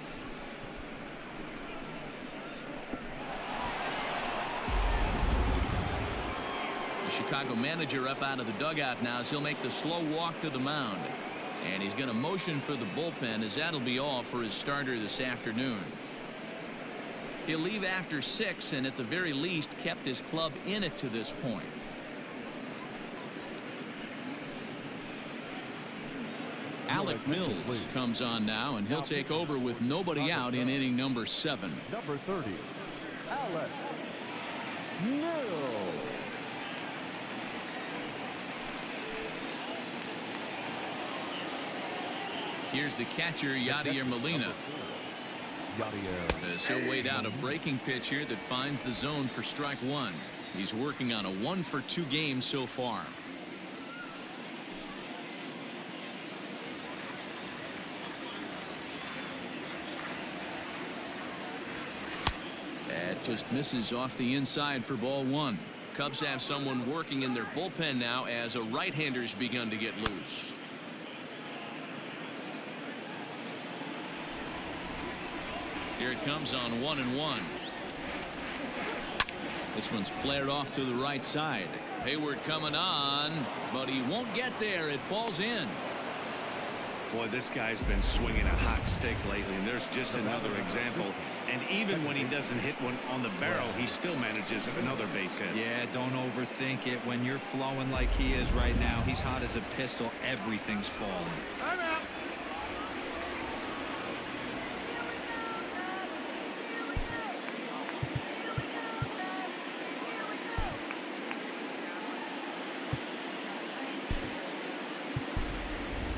The Chicago manager up out of the dugout now as he'll make the slow walk to the mound. And he's going to motion for the bullpen, as that'll be all for his starter this afternoon. He'll leave after 6 and at the very least kept his club in it to this point. Alec Mills comes on now, and he'll take over with nobody out in inning number 7. Number 30, Alec Mills. Here's the catcher, Yadier Molina. As he'll wait out a breaking pitch here that finds the zone for strike 1. He's working on a 1-for-2 game so far. That just misses off the inside for ball 1. Cubs have someone working in their bullpen now as a right-hander's begun to get loose. Here it comes on 1-1. This one's flared off to the right side. Hayward coming on, but he won't get there. It falls in. Boy, this guy's been swinging a hot stick lately, and there's just another example. And even when he doesn't hit one on the barrel, he still manages another base hit. Yeah, don't overthink it. When you're flowing like he is right now, he's hot as a pistol. Everything's falling. I'm out.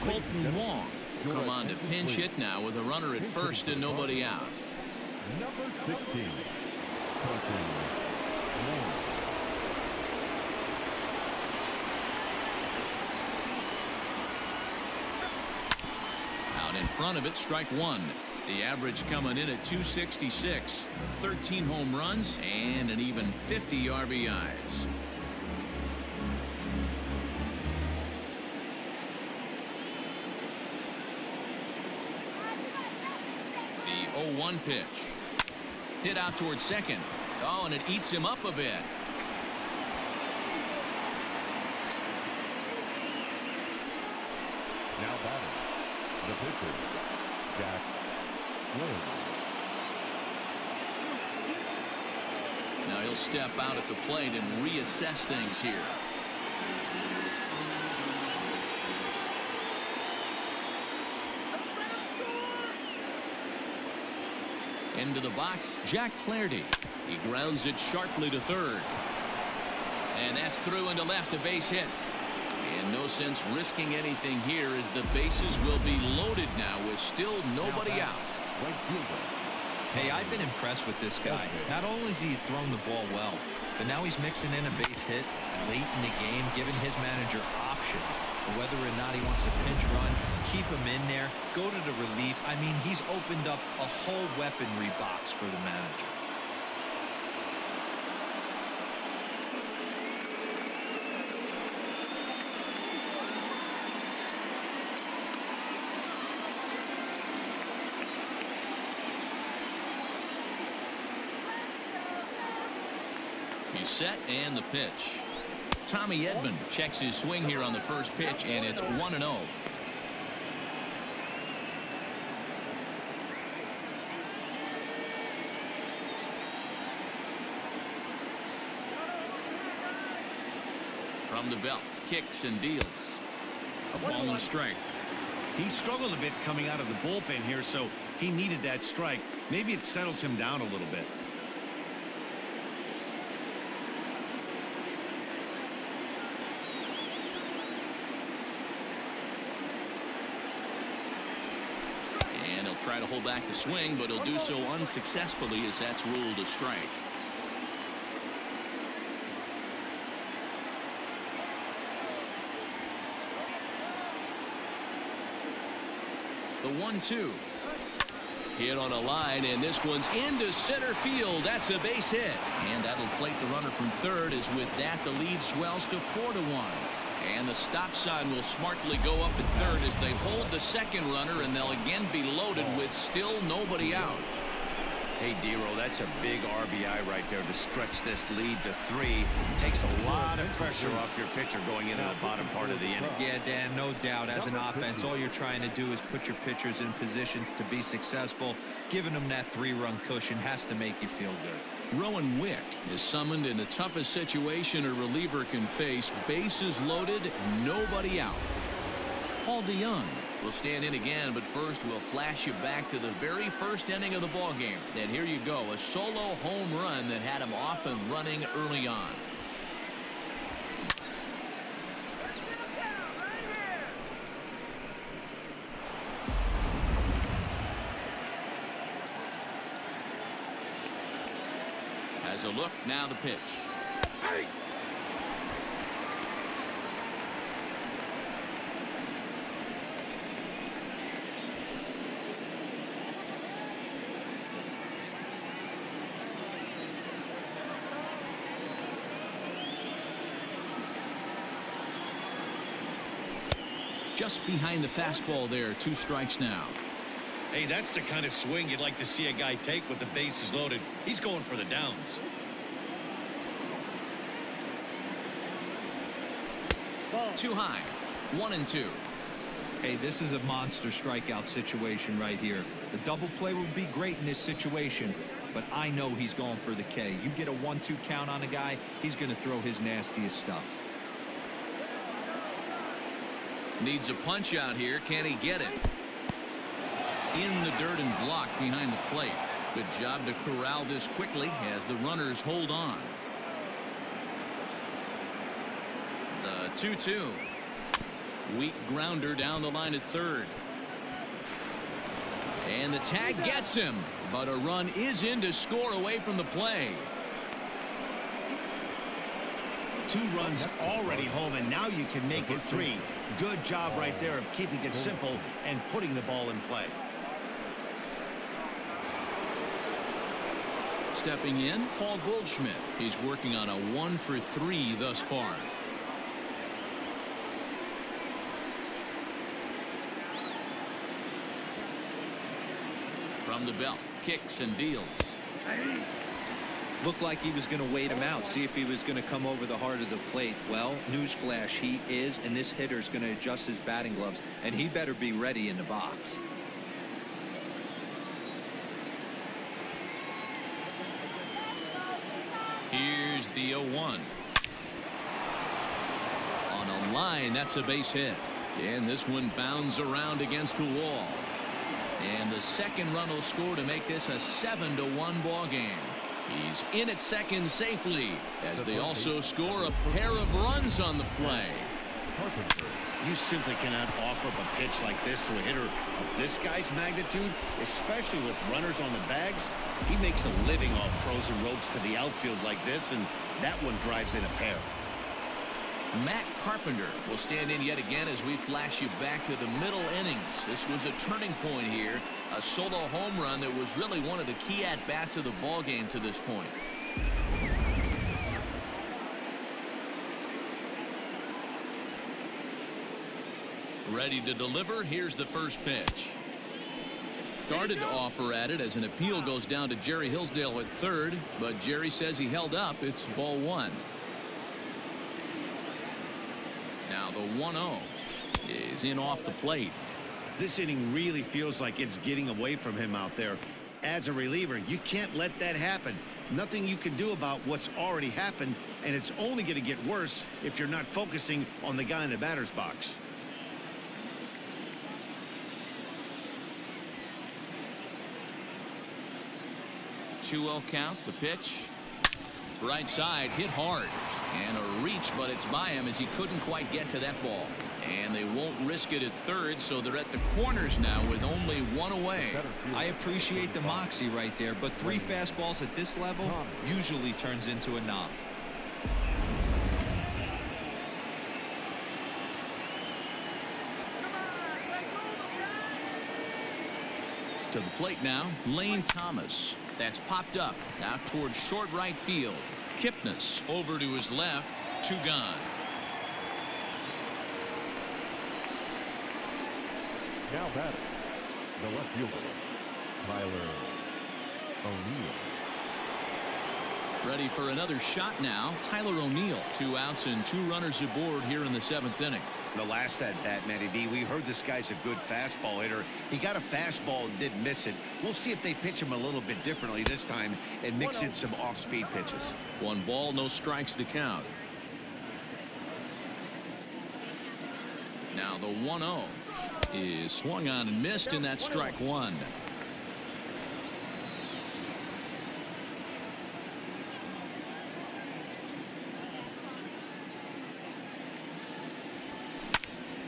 Colton Wong come on to pinch hit now with a runner at first and nobody out. Number 16, Colton Wong. Out in front of it, strike 1. The average coming in at 266. 13 home runs and an even 50 RBIs. The 0-1 pitch. Hit out towards second. Oh, and it eats him up a bit. Now batting, the pitcher, Jack Williams. Now he'll step out at the plate and reassess things here. Into the box, Jack Flaherty. He grounds it sharply to third. And that's through into left, a base hit. And no sense risking anything here as the bases will be loaded now with still nobody out. Hey, I've been impressed with this guy. Not only has he thrown the ball well, but now he's mixing in a base hit late in the game, giving his manager options. Whether or not he wants to pinch run, keep him in there, go to the relief. I mean, he's opened up a whole weaponry box for the manager. He's set and the pitch. Tommy Edman checks his swing here on the first pitch, and it's 1-0. From the belt, kicks and deals. A ball and a strike. He struggled a bit coming out of the bullpen here, so he needed that strike. Maybe it settles him down a little bit. And he'll try to hold back the swing, but he'll do so unsuccessfully as that's ruled a strike. The 1-2. Hit on a line, and this one's into center field. That's a base hit. And that'll plate the runner from third, as with that the lead swells to 4-1. And the stop sign will smartly go up at third as they hold the second runner, and they'll again be loaded with still nobody out. Hey, Dero, that's a big RBI right there to stretch this lead to 3. Takes a lot of pressure off your pitcher going into the bottom part of the inning. Yeah, Dan, no doubt. As an offense, all you're trying to do is put your pitchers in positions to be successful. Giving them that 3-run cushion has to make you feel good. Rowan Wick is summoned in the toughest situation a reliever can face. Bases loaded, nobody out. Paul DeYoung will stand in again, but first we'll flash you back to the very first inning of the ball game. And here you go, a solo home run that had him off and running early on. Has a look, now the pitch. Just behind the fastball there, 2 strikes now. Hey, that's the kind of swing you'd like to see a guy take with the bases loaded. He's going for the downs. Too high, 1-2. Hey, this is a monster strikeout situation right here. The double play would be great in this situation, but I know he's going for the K. You get a 1-2 count on a guy, he's going to throw his nastiest stuff. Needs a punch out here. Can he get it? In the dirt and blocked behind the plate. Good job to corral this quickly as the runners hold on. The 2-2. Weak grounder down the line at third. And the tag gets him, but a run is in to score away from the play. 2 runs already home, and now you can make it 3. Good job right there of keeping it simple and putting the ball in play. Stepping in, Paul Goldschmidt. He's working on a 1-for-3 thus far. From the belt, kicks and deals. Looked like he was going to wait him out, see if he was going to come over the heart of the plate. Well, newsflash, he is, and this hitter's going to adjust his batting gloves, and he better be ready in the box. Here's the 0-1. On a line, that's a base hit. And this one bounds around against the wall. And the second run will score to make this a 7-1 ball game. He's in at second safely as they also score a pair of runs on the play. You simply cannot offer up a pitch like this to a hitter of this guy's magnitude, especially with runners on the bags. He makes a living off frozen ropes to the outfield like this, and that one drives in a pair. Matt Carpenter will stand in yet again as we flash you back to the middle innings. This was a turning point here, a solo home run that was really one of the key at-bats of the ball game to this point. Ready to deliver. Here's the first pitch. started to offer at it as an appeal goes down to Jerry Hillsdale at third, but Jerry says he held up. It's ball one. Now the 1-0 is in off the plate. This inning really feels like it's getting away from him out there. As a reliever, you can't let that happen. Nothing you can do about what's already happened, and it's only going to get worse if you're not focusing on the guy in the batter's box. Two-0 count. The pitch. Right side hit hard. And a reach, but it's by him as he couldn't quite get to that ball. And they won't risk it at third, so they're at the corners now with only one away. I appreciate the moxie right there, but 3 fastballs at this level usually turns into a knock. To the plate now, Lane Thomas. That's popped up out towards short right field. Kipnis over to his left. 2 gone. Now batting, the left fielder, Tyler O'Neill. Ready for another shot now. Tyler O'Neill. 2 outs and 2 runners aboard here in the 7th inning. The last at bat, Matty V, we heard this guy's a good fastball hitter. He got a fastball and didn't miss it. We'll see if they pitch him a little bit differently this time and mix in some off-speed pitches. 1 ball, no strikes to count. Now the 1-0 is swung on and missed, and that's strike 1.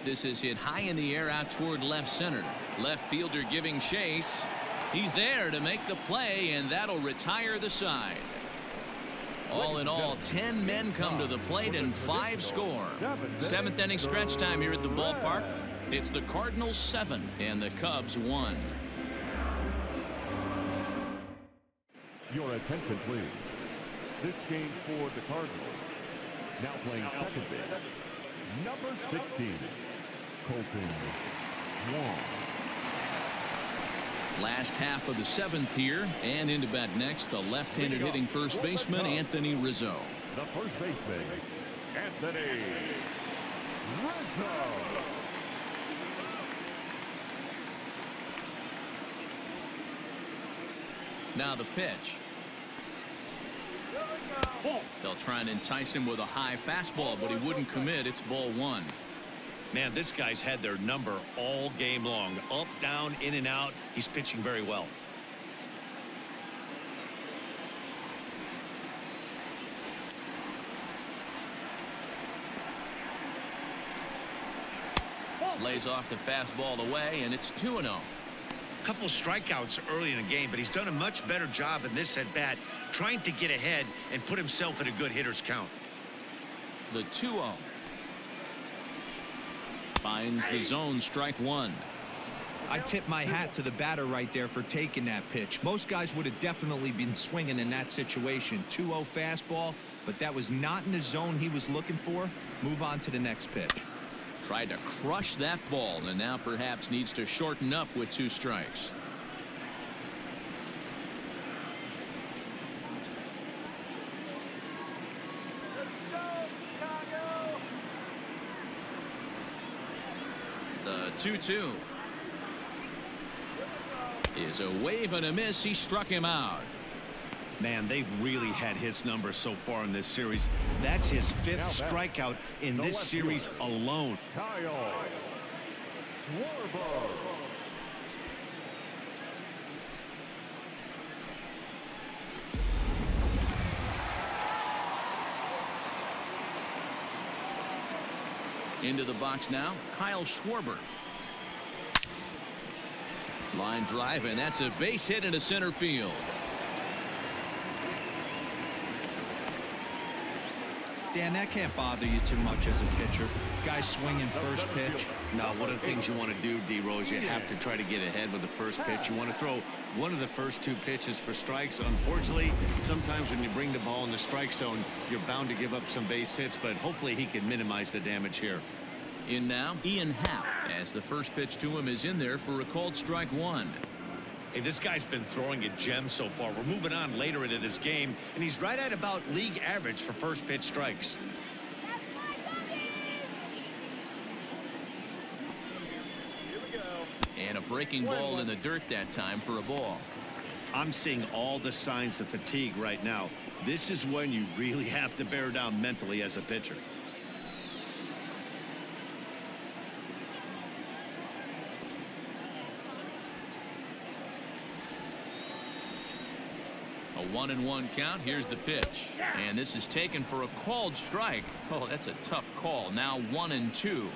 This is hit high in the air out toward left center. Left fielder giving chase. He's there to make the play, and that'll retire the side. All in all, 10 men come to the plate and 5 score. 7th inning stretch time here at the ballpark. It's the Cardinals 7 and the Cubs 1. Your attention, please. This game for the Cardinals. Now playing second base, number 16, Colton Wong. Last half of the 7th here, and into bat next, the left-handed hitting first baseman, Anthony Rizzo. The first baseman, Anthony Rizzo. Now the pitch. They'll try and entice him with a high fastball, but he wouldn't commit. It's ball 1. Man, this guy's had their number all game long. Up, down, in and out. He's pitching very well. Lays off the fastball away, and it's 2-0. Couple strikeouts early in the game, but he's done a much better job in this at bat trying to get ahead and put himself in a good hitter's count. The 2-0 finds the zone, strike 1. I tip my hat to the batter right there for taking that pitch. Most guys would have definitely been swinging in that situation. 2-0 fastball, but that was not in the zone he was looking for. Move on to the next pitch. Tried to crush that ball, and now perhaps needs to shorten up with 2 strikes. The 2-2 is a wave and a miss. He struck him out. Man, they've really had his number so far in this series. That's his 5th strikeout in this series alone. Kyle Schwarber. Into the box now, Kyle Schwarber. Line drive, and that's a base hit into center field. Dan, that can't bother you too much as a pitcher. Guys swinging first pitch. Now, one of the things you want to do, D-Rose, you have to try to get ahead with the first pitch. You want to throw one of the first 2 pitches for strikes. Unfortunately, sometimes when you bring the ball in the strike zone, you're bound to give up some base hits, but hopefully he can minimize the damage here. In now, Ian Happ, as the first pitch to him is in there for a called strike 1. Hey, this guy's been throwing a gem so far. We're moving on later into this game, and he's right at about league average for first pitch strikes. And a breaking ball in the dirt that time for a ball. I'm seeing all the signs of fatigue right now. This is when you really have to bear down mentally as a pitcher. A 1-1 count. Here's the pitch. And this is taken for a called strike. Oh, that's a tough call. Now 1-2.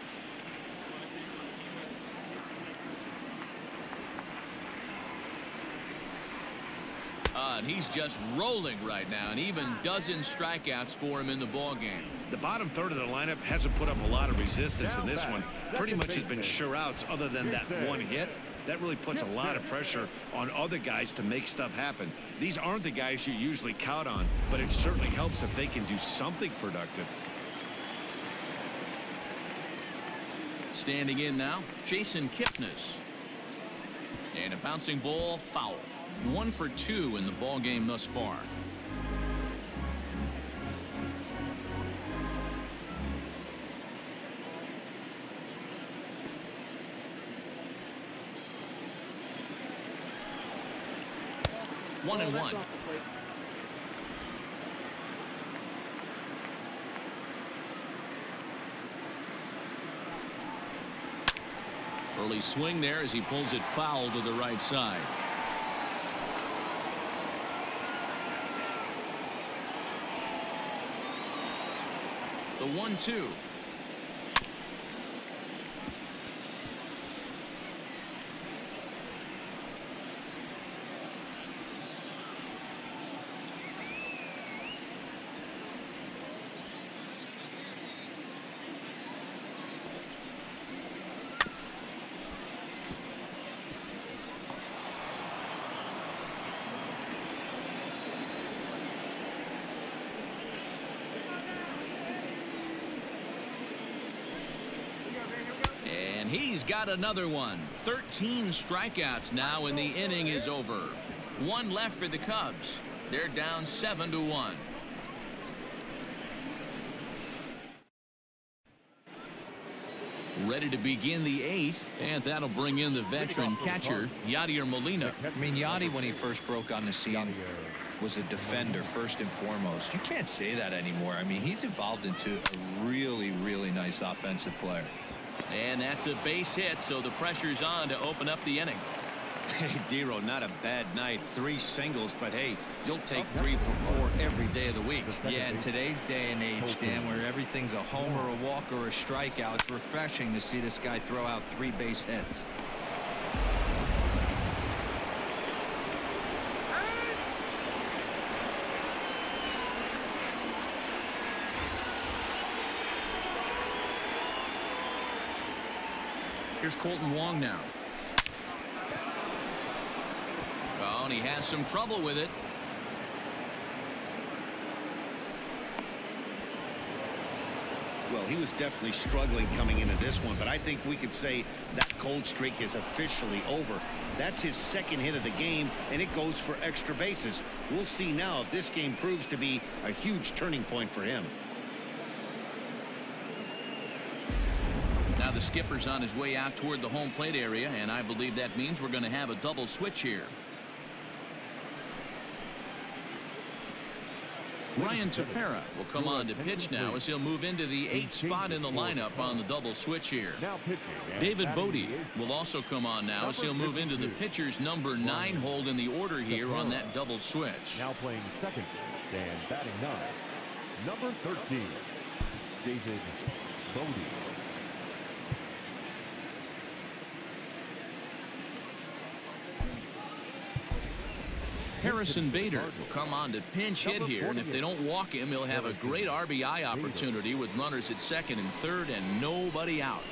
And he's just rolling right now, and even dozens strikeouts for him in the ball game. The bottom third of the lineup hasn't put up a lot of resistance in this one. Pretty much has been sure outs other than that one hit. That really puts a lot of pressure on other guys to make stuff happen. These aren't the guys you usually count on, but it certainly helps if they can do something productive. Standing in now, Jason Kipnis. And a bouncing ball, foul. 1 for 2 in the ball game thus far. One and one. Early swing there as he pulls it foul to the right side. The 1-2. He's got another one. 13 strikeouts now, and the inning is over. One left for the Cubs. They're down 7-1. Ready to begin the 8th, and that'll bring in the veteran catcher, Yadier Molina. I mean, Yadi, when he first broke on the scene, was a defender first and foremost. You can't say that anymore. I mean, he's evolved into a really, really nice offensive player. And that's a base hit, so the pressure's on to open up the inning. Hey, Dero, not a bad night. 3 singles, but hey, you'll take 3 for 4 every day of the week. Yeah, in today's day and age, Dan, where everything's a homer, a walk, or a strikeout, it's refreshing to see this guy throw out 3 base hits. Here's Colton Wong now. Oh, and he has some trouble with it. Well, he was definitely struggling coming into this one, but I think we could say that cold streak is officially over. That's his second hit of the game, and it goes for extra bases. We'll see now if this game proves to be a huge turning point for him. Now the skipper's on his way out toward the home plate area, and I believe that means we're going to have a double switch here. Ryan Tepera will come on to pitch now as he'll move into the 8th spot in the lineup on the double switch here. David Bodie will also come on now as he'll move into the pitcher's number 9 hold in the order here on that double switch. Now playing second and batting 9, number 13, David Bodie. Harrison Bader will come on to pinch hit here, and if they don't walk him, he'll have a great RBI opportunity with runners at second and third and nobody out.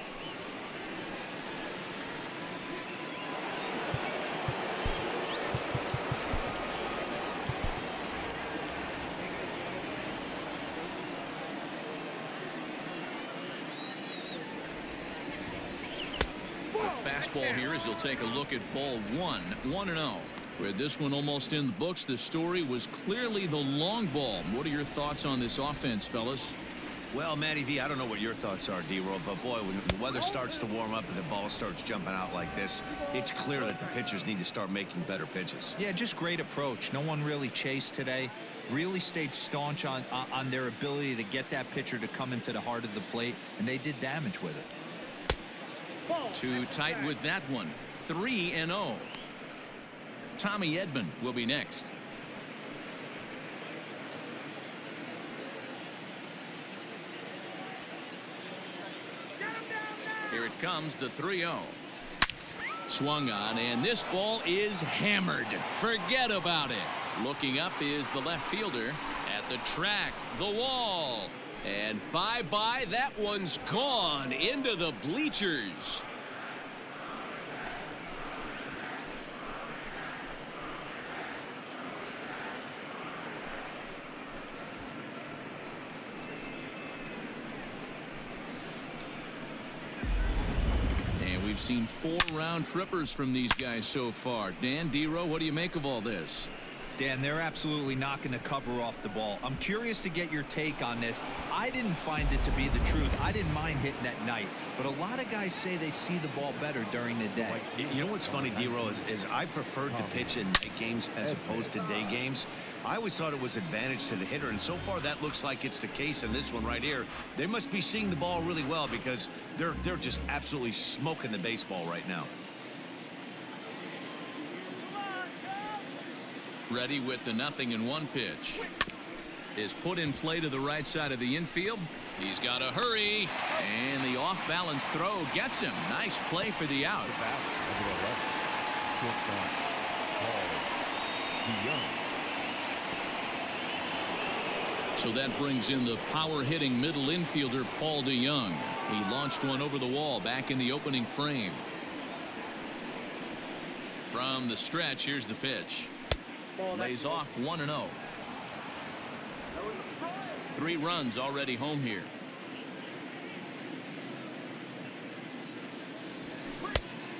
fastball here as he'll take a look at ball 1-0. With this one almost in the books, the story was clearly the long ball. What are your thoughts on this offense, fellas? Well, Matty V, I don't know what your thoughts are, D-Roll, but boy, when the weather starts to warm up and the ball starts jumping out like this, it's clear that the pitchers need to start making better pitches. Yeah, just great approach. No one really chased today. Really stayed staunch on their ability to get that pitcher to come into the heart of the plate, and they did damage with it. Too tight with that one. 3-0. Tommy Edman will be next. Here it comes, the 3-0. Swung on, and this ball is hammered. Forget about it. Looking up is the left fielder at the track, the wall. And bye-bye, that one's gone into the bleachers. We've seen 4 round trippers from these guys so far. Dan, D-Row, what do you make of all this? Dan, they're absolutely not going to cover off the ball. I'm curious to get your take on this. I didn't find it to be the truth. I didn't mind hitting at night, but a lot of guys say they see the ball better during the day. You know what's funny, D-Row, is I preferred to pitch in night games as opposed to day games. I always thought it was advantage to the hitter, and so far that looks like it's the case in this one right here. They must be seeing the ball really well because they're just absolutely smoking the baseball right now. Ready with the 0-1 pitch. Is put in play to the right side of the infield. He's got to hurry, and the off-balance throw gets him. Nice play for the out. So that brings in the power-hitting middle infielder Paul DeYoung. He launched one over the wall back in the opening frame. From the stretch, here's the pitch. Lays off 1-0. 3 runs already home here.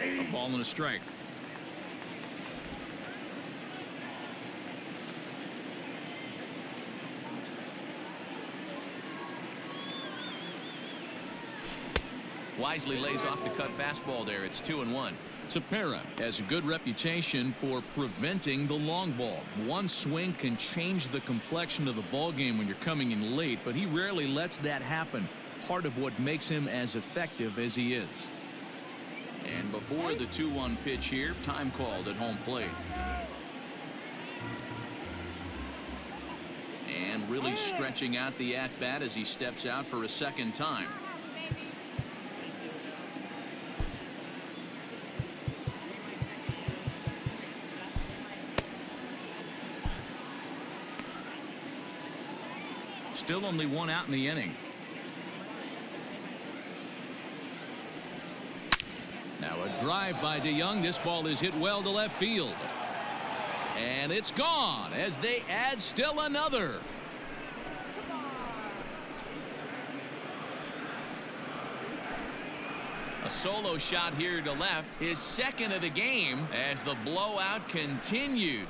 A ball and a strike. Wisely lays off the cut fastball there. It's 2-1. Tepera has a good reputation for preventing the long ball. One swing can change the complexion of the ball game when you're coming in late, but he rarely lets that happen. Part of what makes him as effective as he is. And before the 2-1 pitch here, time called at home plate. And really stretching out the at-bat as he steps out for a second time. Still only 1 out in the inning. Now a drive by DeYoung. This ball is hit well to left field. And it's gone as they add still another. A solo shot here to left. His second of the game as the blowout continues.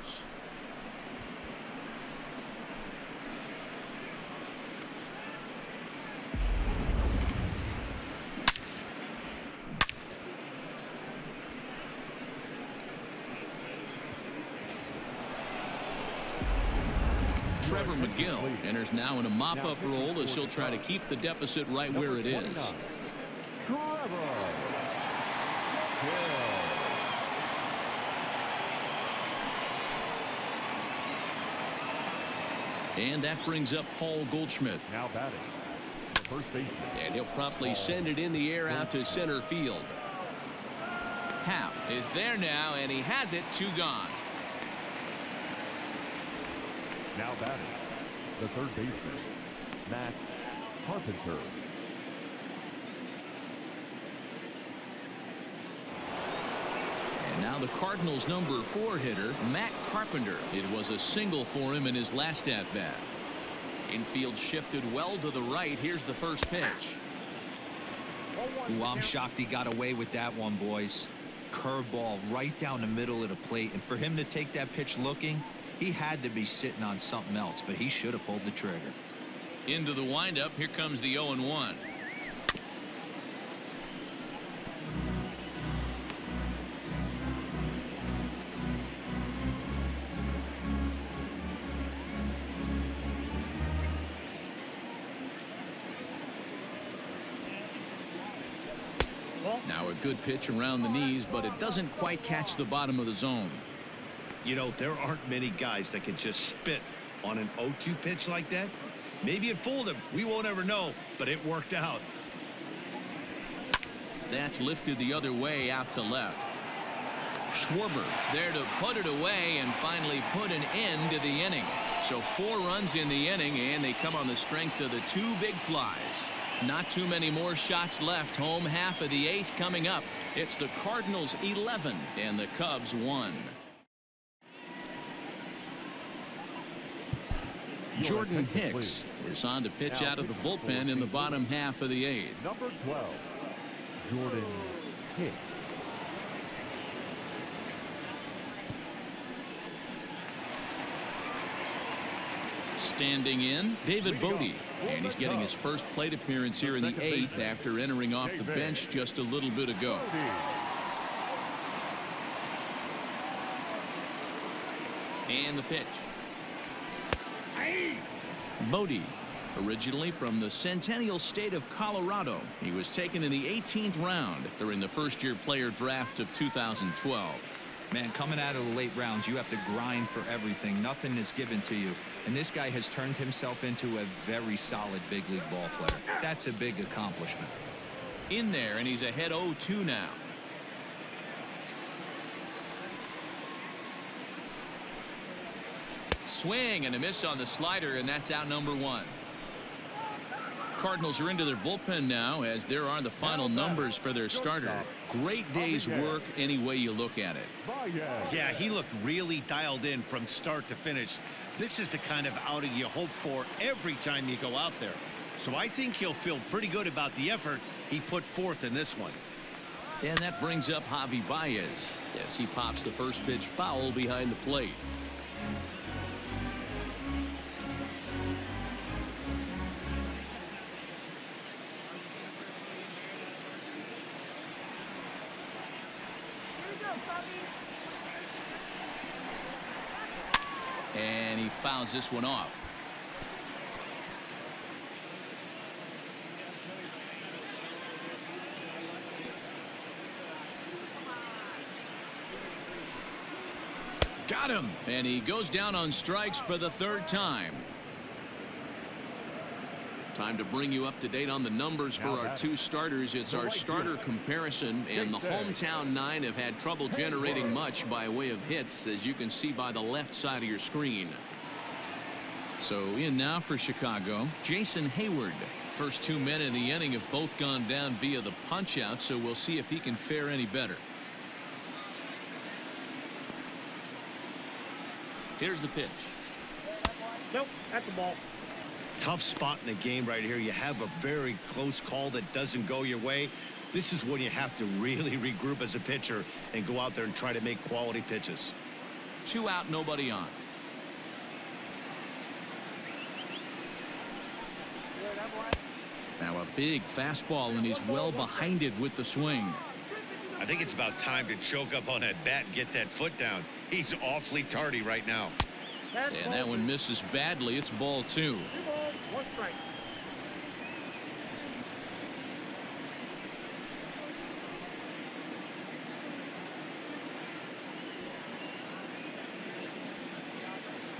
Trevor McGill enters now in a mop-up role as he'll try to keep the deficit right where it is. And that brings up Paul Goldschmidt. Now batting, the first baseman. And he'll promptly send it in the air out to center field. Happ is there now, and he has it. 2 gone. Now batting, the third baseman, Matt Carpenter. And now the Cardinals' number 4 hitter, Matt Carpenter. It was a single for him in his last at-bat. Infield shifted well to the right. Here's the first pitch. Ooh, I'm shocked he got away with that one, boys. curveball right down the middle of the plate, and for him to take that pitch looking, he had to be sitting on something else, but he should have pulled the trigger. Into the windup, here comes the 0-1. Now a good pitch around the knees, but it doesn't quite catch the bottom of the zone. You know, there aren't many guys that can just spit on an 0-2 pitch like that. Maybe it fooled him. We won't ever know, but it worked out. That's lifted the other way out to left. Schwarber's there to put it away and finally put an end to the inning. So 4 runs in the inning, and they come on the strength of the 2 big flies. Not too many more shots left. Home half of the 8th coming up. It's the Cardinals 11 and the Cubs 1. Jordan Hicks is on to pitch out of the bullpen in the bottom half of the 8th. Number 12, Jordan Hicks. Standing in, David Bodie, and he's getting his first plate appearance here in the 8th after entering off the bench just a little bit ago. And the pitch. Bodie, originally from the Centennial State of Colorado, he was taken in the 18th round during the first-year player draft of 2012. Man, coming out of the late rounds, you have to grind for everything. Nothing is given to you. And this guy has turned himself into a very solid big league ball player. That's a big accomplishment. In there, and he's ahead 0-2 now. Swing and a miss on the slider, and that's out number 1. Cardinals are into their bullpen now, as there are the final numbers for their starter. Great day's work any way you look at it. Yeah, he looked really dialed in from start to finish. This is the kind of outing you hope for every time you go out there. So I think he'll feel pretty good about the effort he put forth in this one. And that brings up Javi Baez as he pops the first pitch foul behind the plate. And he fouls this one off. Got him, and he goes down on strikes for the 3rd time. Time to bring you up to date on the numbers for our 2 starters. It's our starter comparison, and the hometown 9 have had trouble generating much by way of hits, as you can see by the left side of your screen. So in now for Chicago, Jason Hayward. First 2 men in the inning have both gone down via the punch out, so we'll see if he can fare any better. Here's the pitch. Nope, that's the ball. Tough spot in the game right here. You have a very close call that doesn't go your way. This is when you have to really regroup as a pitcher and go out there and try to make quality pitches. 2 out, nobody on. Now a big fastball, and he's well behind it with the swing. I think it's about time to choke up on that bat and get that foot down. He's awfully tardy right now. And that one misses badly. It's ball 2. 2 balls, 1 strike.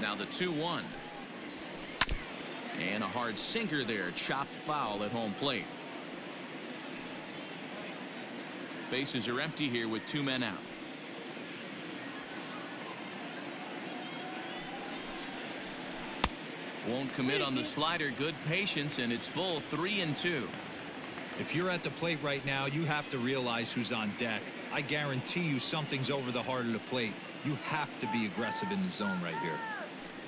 Now the 2-1. And a hard sinker there, chopped foul at home plate. Bases are empty here with 2 men out. Won't commit on the slider. Good patience, and it's full 3-2. If you're at the plate right now, you have to realize who's on deck. I guarantee you something's over the heart of the plate. You have to be aggressive in the zone right here.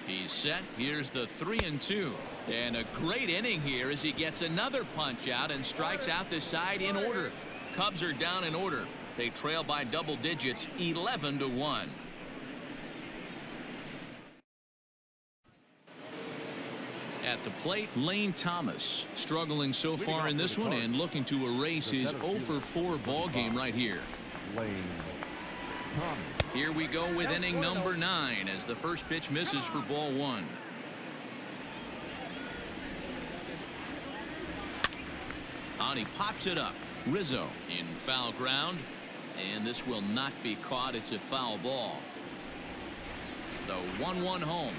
He's set. Here's the 3-2. And a great inning here as he gets another punch out and strikes out the side in order. Cubs are down in order. They trail by double digits, 11-1. At the plate, Lane Thomas struggling so far in this one and looking to erase his 0-for-4 ball game right here. Here we go with inning number 9 as the first pitch misses for ball 1. On he pops it up. Rizzo in foul ground, and this will not be caught. It's a foul ball. The 1-1 home.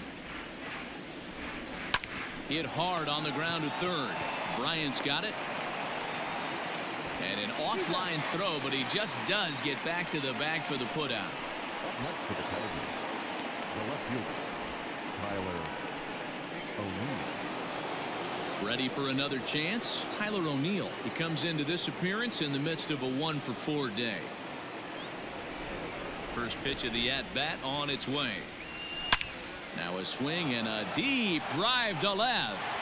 Hit hard on the ground to third. Bryant's got it. And an offline throw, but he just does get back to the bag for the putout. Next for the Cardinals, the left fielder, Tyler O'Neill. Ready for another chance? Tyler O'Neill. He comes into this appearance in the midst of a 1-for-4 day. First pitch of the at-bat on its way. Now a swing and a deep drive to left.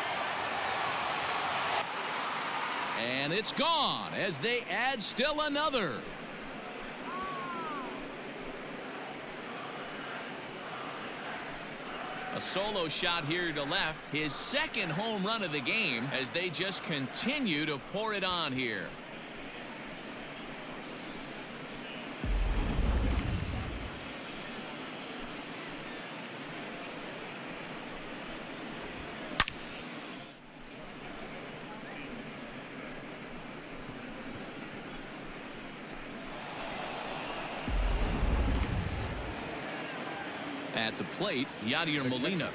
And it's gone as they add still another. A solo shot here to left. His second home run of the game as they just continue to pour it on here. At the plate, Yadier Molina.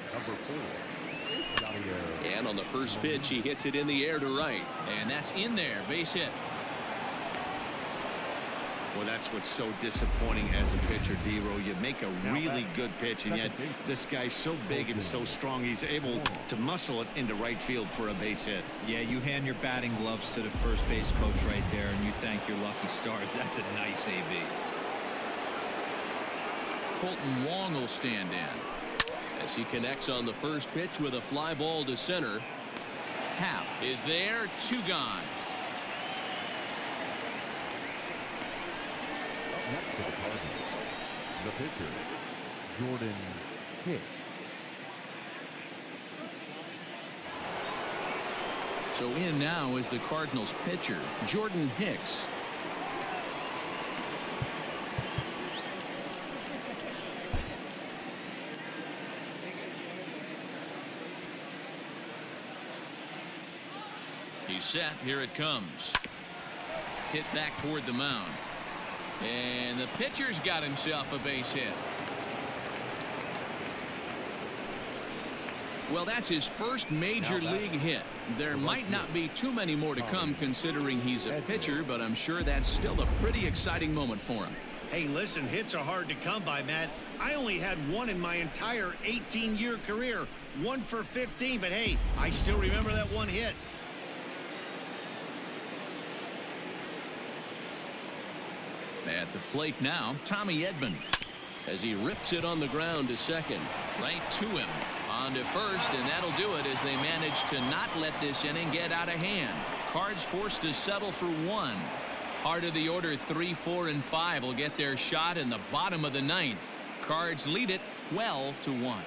And on the first pitch, he hits it in the air to right. And that's in there. Base hit. Well, that's what's so disappointing as a pitcher, D-Row. You make a really good pitch, and yet this guy's so big and so strong, he's able to muscle it into right field for a base hit. Yeah, you hand your batting gloves to the first base coach right there, and you thank your lucky stars. That's a nice AB. Colton Wong will stand in as he connects on the first pitch with a fly ball to center. Happ is there, 2 gone. Next for the Cardinals, the pitcher, Jordan Hicks. So in now is the Cardinals pitcher, Jordan Hicks. He's set. Here it comes. Hit back toward the mound. And the pitcher's got himself a base hit. Well, that's his first major league hit. There might not be too many more to come considering he's a pitcher, but I'm sure that's still a pretty exciting moment for him. Hey, listen, hits are hard to come by, Matt. I only had one in my entire 18-year career. 1 for 15, but hey, I still remember that one hit. At the plate now, Tommy Edman as he rips it on the ground to second. Right to him. On to first, and that'll do it as they manage to not let this inning get out of hand. Cards forced to settle for 1. Heart of the order 3, 4, and 5 will get their shot in the bottom of the 9th. Cards lead it 12-1.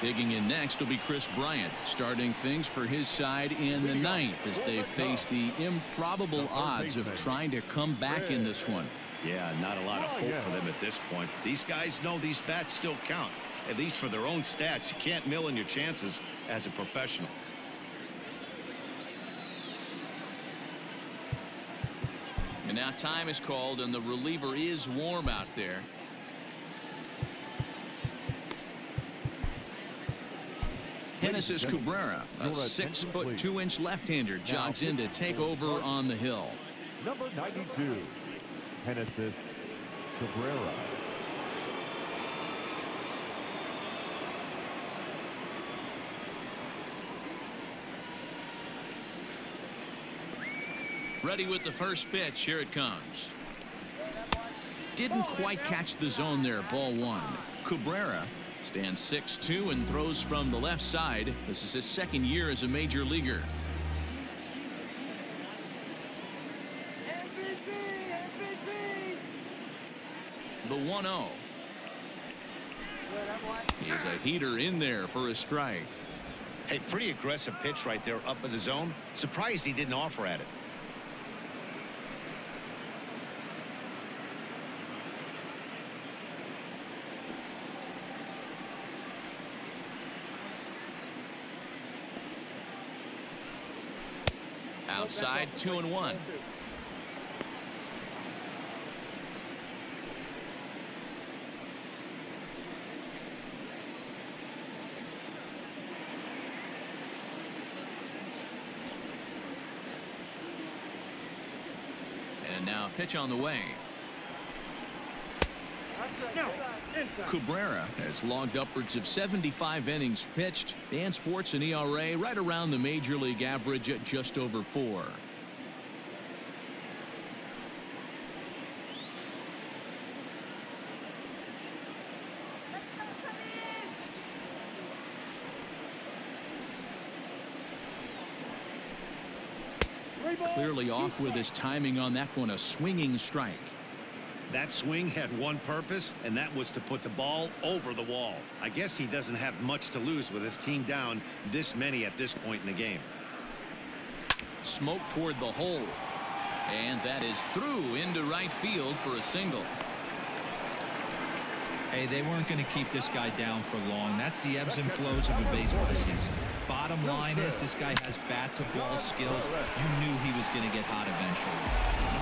Digging in next will be Chris Bryant, starting things for his side in the 9th as they face the improbable odds of trying to come back in this one. Yeah, not a lot of hope for them at this point. These guys know these bats still count, at least for their own stats. You can't mill in your chances as a professional. And now time is called, and the reliever is warm out there. Genesis Cabrera, a 6'2" left-hander, jogs in to take over on the hill. Number 92, Genesis Cabrera. Ready with the first pitch. Here it comes. Didn't quite catch the zone there. Ball 1. Cabrera stands 6'2" and throws from the left side. This is his second year as a major leaguer. The 1-0. He is a heater in there for a strike. Hey, pretty aggressive pitch right there up in the zone. Surprised he didn't offer at it. Outside, 2-1. And now pitch on the way. Cabrera has logged upwards of 75 innings pitched and sports an ERA right around the major league average at just over 4. Clearly off with his timing on that one, a swinging strike. That swing had one purpose, and that was to put the ball over the wall. I guess he doesn't have much to lose with his team down this many at this point in the game. Smoke toward the hole. And that is through into right field for a single. Hey, they weren't going to keep this guy down for long. That's the ebbs and flows of a baseball season. Bottom line is this guy has bat-to-ball skills. You knew he was going to get hot eventually.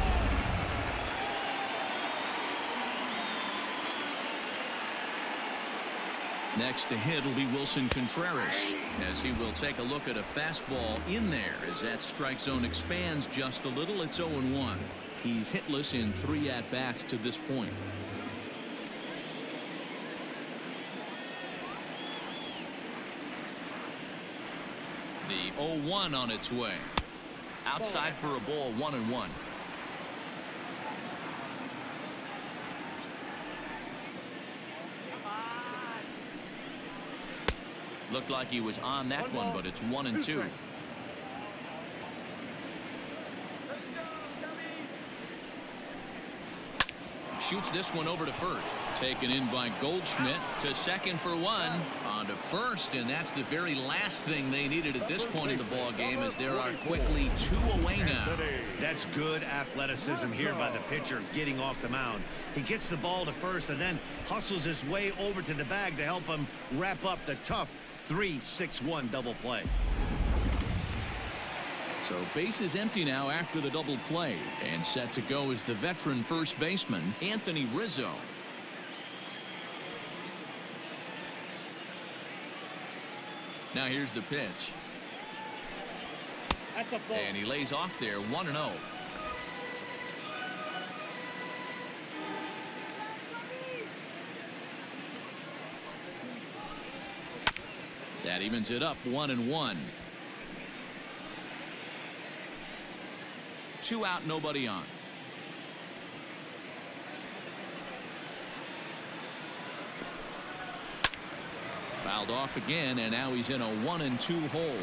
Next to hit will be Wilson Contreras, as he will take a look at a fastball in there as that strike zone expands just a little. It's 0-1. He's hitless in 3 at-bats to this point. The 0-1 on its way. Outside for a ball, 1-1. Looked like he was on that one, but it's 1-2. Shoots this one over to first. Taken in by Goldschmidt to second for 1. On to first, and that's the very last thing they needed at this point in the ball game, as there are quickly 2 away now. That's good athleticism here by the pitcher getting off the mound. He gets the ball to first and then hustles his way over to the bag to help him wrap up the tough 3-6-1 double play. So base is empty now after the double play, and set to go is the veteran first baseman Anthony Rizzo. Now here's the pitch. And he lays off there, 1-0. That evens it up, 1-1. 2 out, nobody on. Fouled off again, and now he's in a 1-2 hole.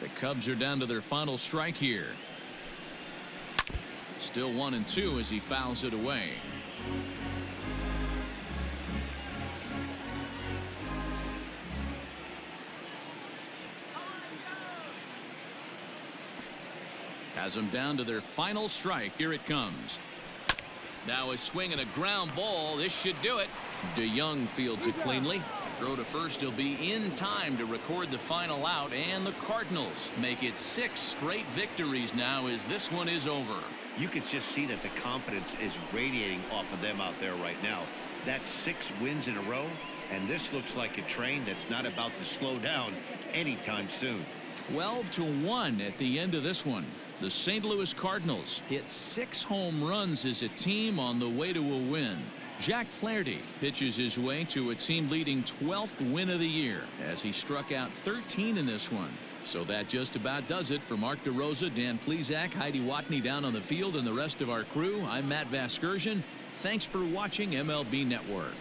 The Cubs are down to their final strike here. Still 1-2 as he fouls it away. Has them down to their final strike. Here it comes. Now a swing and a ground ball. This should do it. DeYoung fields it cleanly. Throw to first. He'll be in time to record the final out, and the Cardinals make it 6 straight victories now as this one is over. You can just see that the confidence is radiating off of them out there right now. That's 6 wins in a row, and this looks like a train that's not about to slow down anytime soon. 12-1 at the end of this one. The St. Louis Cardinals hit 6 home runs as a team on the way to a win. Jack Flaherty pitches his way to a team-leading 12th win of the year as he struck out 13 in this one. So that just about does it for Mark DeRosa, Dan Plesac, Heidi Watney down on the field, and the rest of our crew. I'm Matt Vasgersian. Thanks for watching MLB Network.